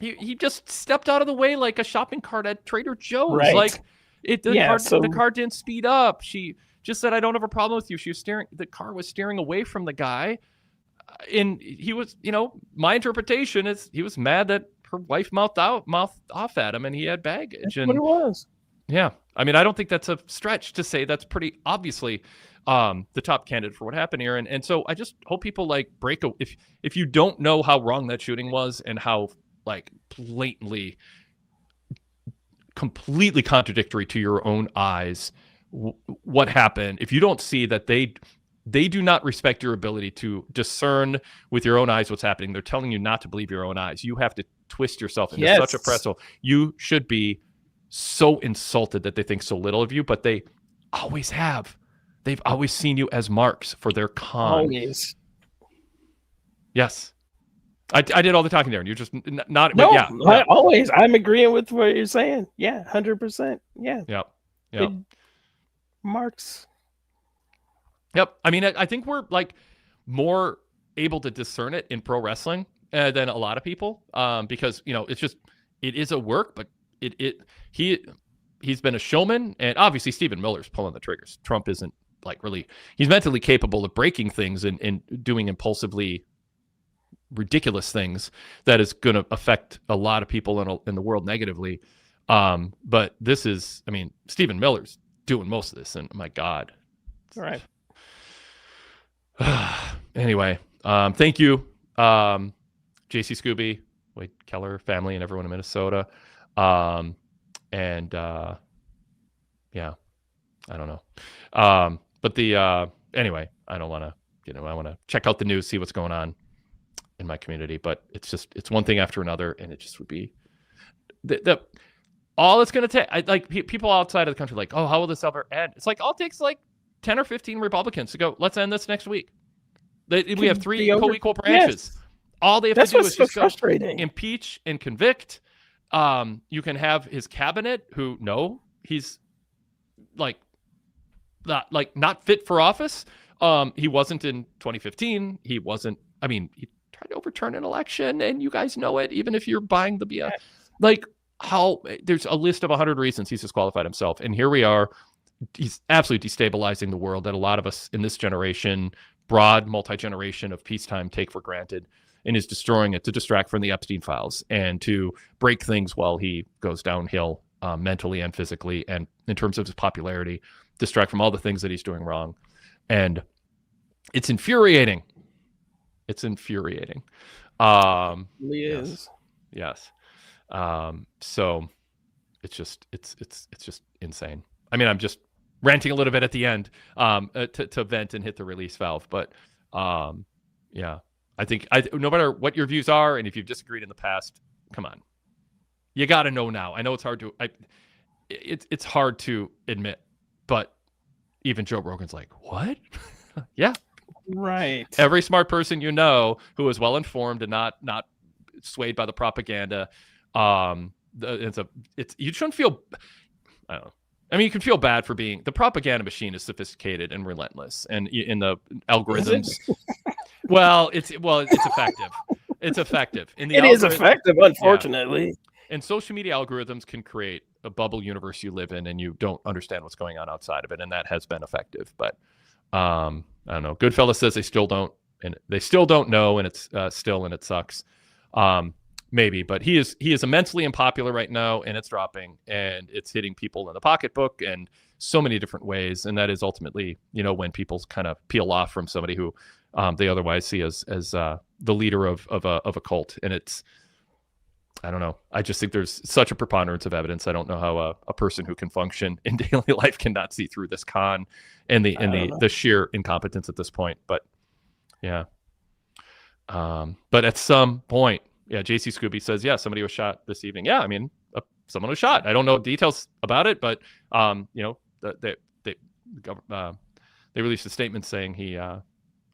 He just stepped out of the way like a shopping cart at Trader Joe's. Right. Like the car didn't speed up. She just said, I don't have a problem with you. The car was steering away from the guy. And he was, my interpretation is he was mad that her wife mouthed off at him, and he had baggage. That's what it was. Yeah. I mean, I don't think that's a stretch to say that's pretty obviously the top candidate for what happened here. And so I just hope people like if you don't know how wrong that shooting was and how like blatantly, completely contradictory to your own eyes, what happened, if you don't see that they do not respect your ability to discern with your own eyes what's happening. They're telling you not to believe your own eyes. You have to twist yourself into such a pretzel. You should be so insulted that they think so little of you, but they always have. They've always seen you as marks for their con. Always. Yes. I did all the talking there, and you're just not. No, yeah. Always. I'm agreeing with what you're saying. Yeah, 100%. Yeah. Yep. Marks. Yep. I mean, I think we're like more able to discern it in pro wrestling than a lot of people, because it is a work, but he's been a showman, and obviously Stephen Miller's pulling the triggers. Trump isn't like really. He's mentally capable of breaking things and doing impulsively ridiculous things that is going to affect a lot of people in the world negatively. But this is, I mean, Stephen Miller's doing most of this, and my God. All right. Anyway, thank you, JC Scooby, Wade Keller family, and everyone in Minnesota. Yeah, I don't know. But anyway, I don't want to, I want to check out the news, see what's going on in my community, but it's one thing after another, and it just would be all it's going to take. Like people outside of the country, like, oh, how will this ever end? It's like all it takes like 10 or 15 Republicans to go, let's end this next week. We have 3 co-equal branches. Yes. All they have to do is just go impeach and convict. You can have his cabinet who he's like not fit for office. He wasn't in 2015. He wasn't. I mean, he tried to overturn an election, and you guys know it. Even if you're buying the BS, like how there's a list of 100 reasons he's disqualified himself, and here we are. He's absolutely destabilizing the world that a lot of us in this generation, broad multi-generation of peacetime, take for granted, and is destroying it to distract from the Epstein files and to break things while he goes downhill mentally and physically, and in terms of his popularity, distract from all the things that he's doing wrong. And it's infuriating. It's infuriating. It is. Yes. So it's just insane. I mean, I'm just ranting a little bit at the end to vent and hit the release valve. But yeah, I think no matter what your views are, and if you've disagreed in the past, come on, you got to know now. I know it's hard to it's hard to admit, but even Joe Rogan's like, what? Yeah, right. Every smart person who is well informed and not swayed by the propaganda. You shouldn't feel. I don't know. I mean, you can feel bad for being. The propaganda machine is sophisticated and relentless, and in the algorithms. Well, it's effective. It's effective. It is effective, unfortunately. Yeah. And social media algorithms can create a bubble universe you live in, and you don't understand what's going on outside of it, and that has been effective. But I don't know. Goodfellas says they still don't know, and it's still, and it sucks. Maybe, but he is immensely unpopular right now, and it's dropping, and it's hitting people in the pocketbook and so many different ways. And that is ultimately, when people kind of peel off from somebody who they otherwise see as the leader of a cult. And I don't know. I just think there's such a preponderance of evidence. I don't know how a person who can function in daily life cannot see through this con and the sheer incompetence at this point. But yeah. But at some point, yeah, JC Scooby says, yeah, somebody was shot this evening. Yeah, I mean, someone was shot. I don't know details about it, but they released a statement saying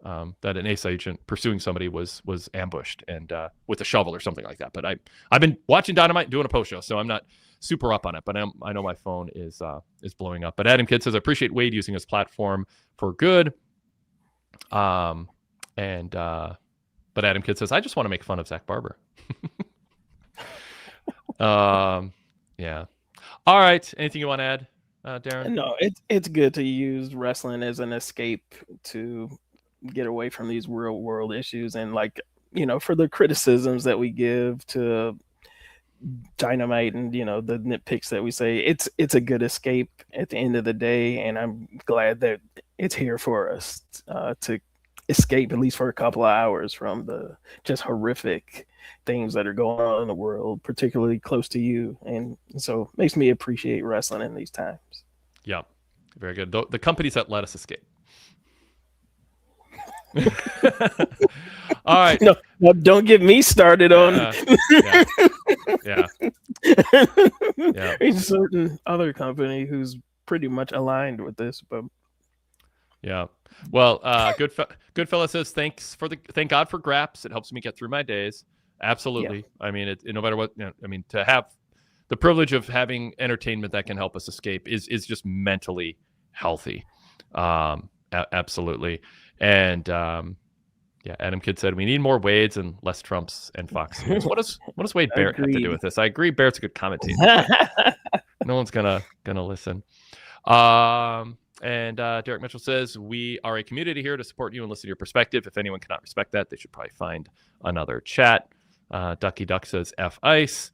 that an ACE agent pursuing somebody was ambushed and with a shovel or something like that. But I've been watching Dynamite and doing a post show, so I'm not super up on it. But I know my phone is blowing up. But Adam Kidd says, I appreciate Wade using his platform for good. But Adam Kidd says, I just want to make fun of Zach Barber. Yeah. All right. Anything you want to add, Darrin? No, it's good to use wrestling as an escape to get away from these real world issues, and for the criticisms that we give to Dynamite and the nitpicks that we say, it's a good escape at the end of the day, and I'm glad that it's here for us to escape at least for a couple of hours from the just horrific things that are going on in the world, particularly close to you, and so it makes me appreciate wrestling in these times. Yeah, very good. The companies that let us escape. All right. No, don't get me started on yeah. a certain other company who's pretty much aligned with this, but yeah. Well, Goodfella says thank God for Graps. It helps me get through my days. Absolutely. Yeah. I mean, no matter what. I mean, to have the privilege of having entertainment that can help us escape is just mentally healthy. Absolutely. And Adam Kidd said we need more Wades and less Trumps and Fox News. What does Wade Barrett have to do with this? I agree. Barrett's a good commentator. No one's gonna listen. And Derek Mitchell says we are a community here to support you and listen to your perspective. If anyone cannot respect that, they should probably find another chat. Ducky Duck says F Ice.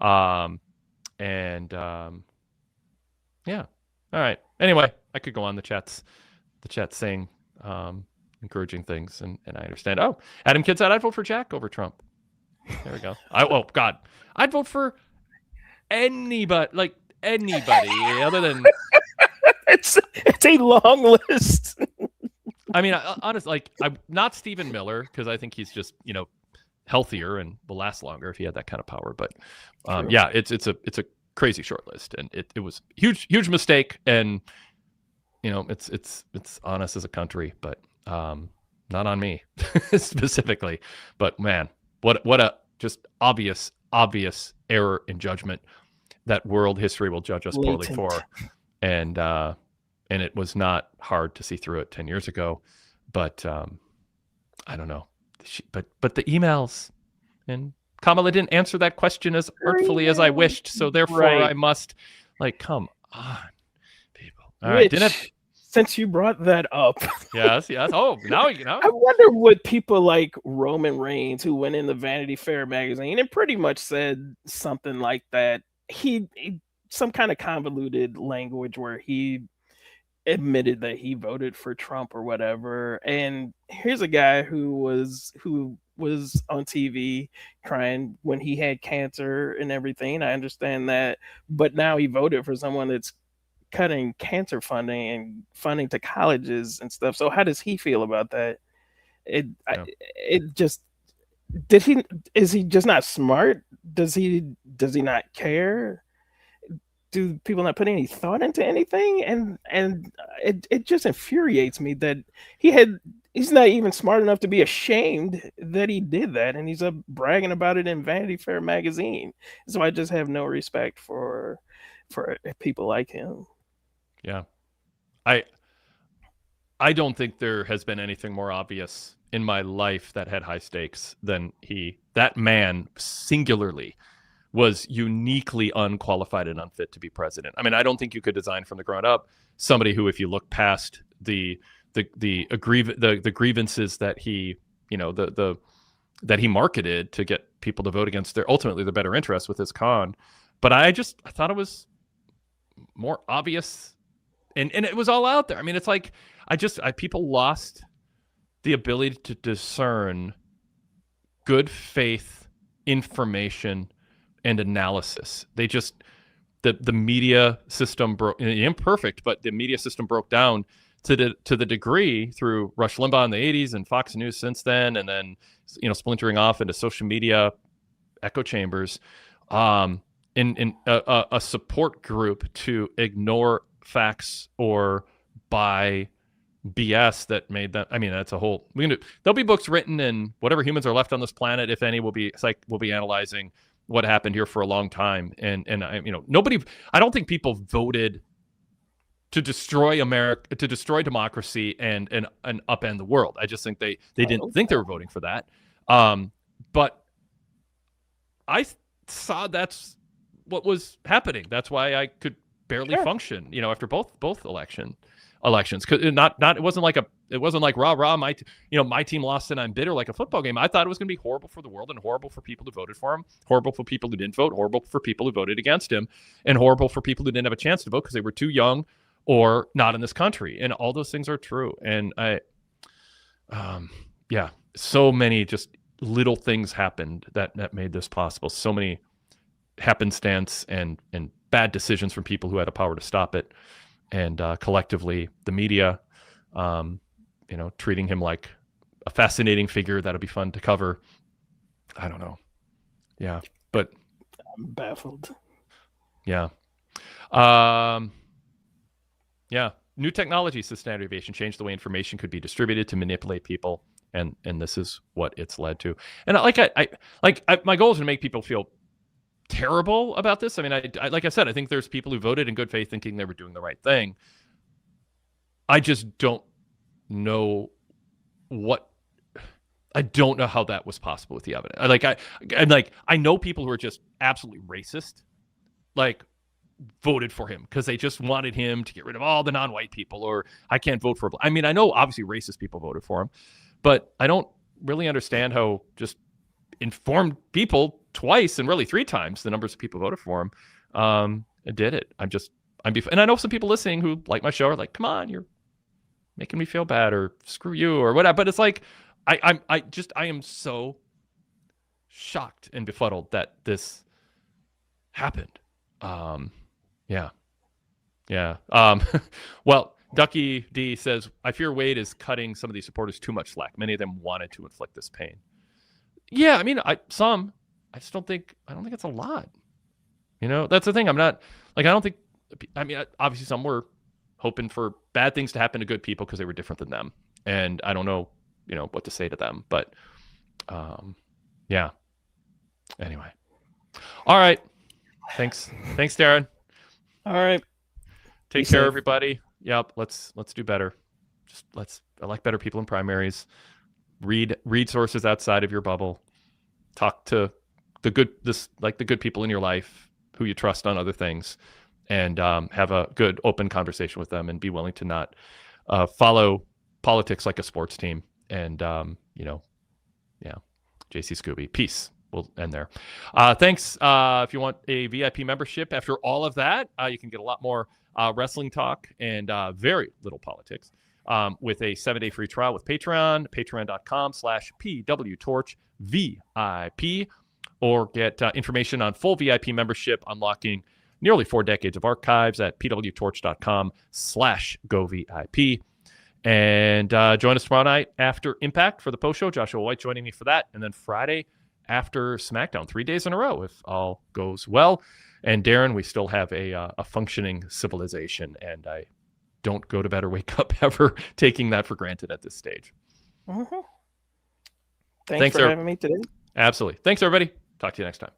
Yeah. All right. Anyway, I could go on the chat saying encouraging things, and I understand. Oh, Adam Kidd said I'd vote for Jack over Trump. There we go. I'd vote for anybody other than it's a long list. I mean, honestly, I'm not Stephen Miller, because I think he's just healthier and will last longer if he had that kind of power. But yeah, it's a crazy short list, and it was huge mistake, and it's on us as a country, but not on me specifically. But man, what a just obvious error in judgment that world history will judge us poorly for. And it was not hard to see through it 10 years ago, but I don't know. But the emails, and Kamala didn't answer that question as artfully as I wished, so therefore I must come on, people. All right, since you brought that up, yes. Oh, now I wonder what people like Roman Reigns, who went in the Vanity Fair magazine and pretty much said something like that. He some kind of convoluted language where he admitted that he voted for Trump or whatever. And here's a guy who was on TV crying when he had cancer and everything. I understand that, but now he voted for someone that's cutting cancer funding and funding to colleges and stuff. So how does he feel about that? Is he just not smart? Does he not care? Do people not put any thought into anything? And it just infuriates me that he's not even smart enough to be ashamed that he did that, and he's bragging about it in Vanity Fair magazine. So I just have no respect for people like him. Yeah. I don't think there has been anything more obvious in my life that had high stakes than that man singularly was uniquely unqualified and unfit to be president. I mean, I don't think you could design from the ground up somebody who, if you look past the grievances that he, that he marketed to get people to vote against ultimately the better interest with his con. But I thought it was more obvious, and it was all out there. I mean, it's like people lost the ability to discern good faith information and analysis. They just the media system broke, imperfect, but the media system broke down to the degree through Rush Limbaugh in the 80s and Fox News since then, and then splintering off into social media echo chambers, in a support group to ignore facts or buy BS that made that. I mean, that's a whole. There'll be books written, and whatever humans are left on this planet, if any, will be analyzing what happened here for a long time. And nobody. I don't think people voted to destroy America, to destroy democracy, and upend the world. I just think they didn't think they were voting for that. But I saw that's what was happening. That's why I could barely function, after both elections. Cause it wasn't like rah, my team lost and I'm bitter like a football game. I thought it was going to be horrible for the world and horrible for people who voted for him, horrible for people who didn't vote, horrible for people who voted against him, and horrible for people who didn't have a chance to vote because they were too young or not in this country. And all those things are true. And so many just little things happened that made this possible. So many happenstance and bad decisions from people who had a power to stop it. And collectively, the media, treating him like a fascinating figure that'll be fun to cover. I don't know. Yeah, but I'm baffled. Yeah. New technology, says Standard Aviation, changed the way information could be distributed to manipulate people, and this is what it's led to. And my goal is to make people feel terrible about this. I mean, I like I said, I think there's people who voted in good faith thinking they were doing the right thing. I just don't know I don't know how that was possible with the evidence. I know people who are just absolutely racist, voted for him because they just wanted him to get rid of all the non-white people, or I can't vote for. I mean, I know obviously racist people voted for him, but I don't really understand how just informed people twice and really 3 times the numbers of people voted for him did it. And I know some people listening who like my show are like, come on, you're making me feel bad, or screw you, or whatever. But it's like, I am so shocked and befuddled that this happened. Well, Ducky D says, I fear Wade is cutting some of these supporters too much slack. Many of them wanted to inflict this pain. Yeah, I mean, I don't think it's a lot. That's the thing. Obviously some were hoping for bad things to happen to good people because they were different than them. And I don't know, what to say to them, but anyway. All right. Thanks, Darrin. All right. Take care, everybody. Yep. Let's do better. Just elect better people in primaries. Read sources outside of your bubble. Talk to the good people in your life who you trust on other things, and have a good open conversation with them, and be willing to not follow politics like a sports team. And JC Scooby. Peace. We'll end there. Thanks. If you want a VIP membership after all of that, you can get a lot more wrestling talk and very little politics with a 7-day free trial with Patreon, patreon.com/pwtorchvip, or get information on full VIP membership, unlocking nearly 4 decades of archives at pwtorch.com/govip. And join us tomorrow night after Impact for the post show. Joshua White joining me for that. And then Friday after SmackDown, 3 days in a row, if all goes well. And Darrin, we still have a functioning civilization, and I don't go to bed or wake up ever taking that for granted at this stage. Mm-hmm. Thanks for having me today. Absolutely. Thanks, everybody. Talk to you next time.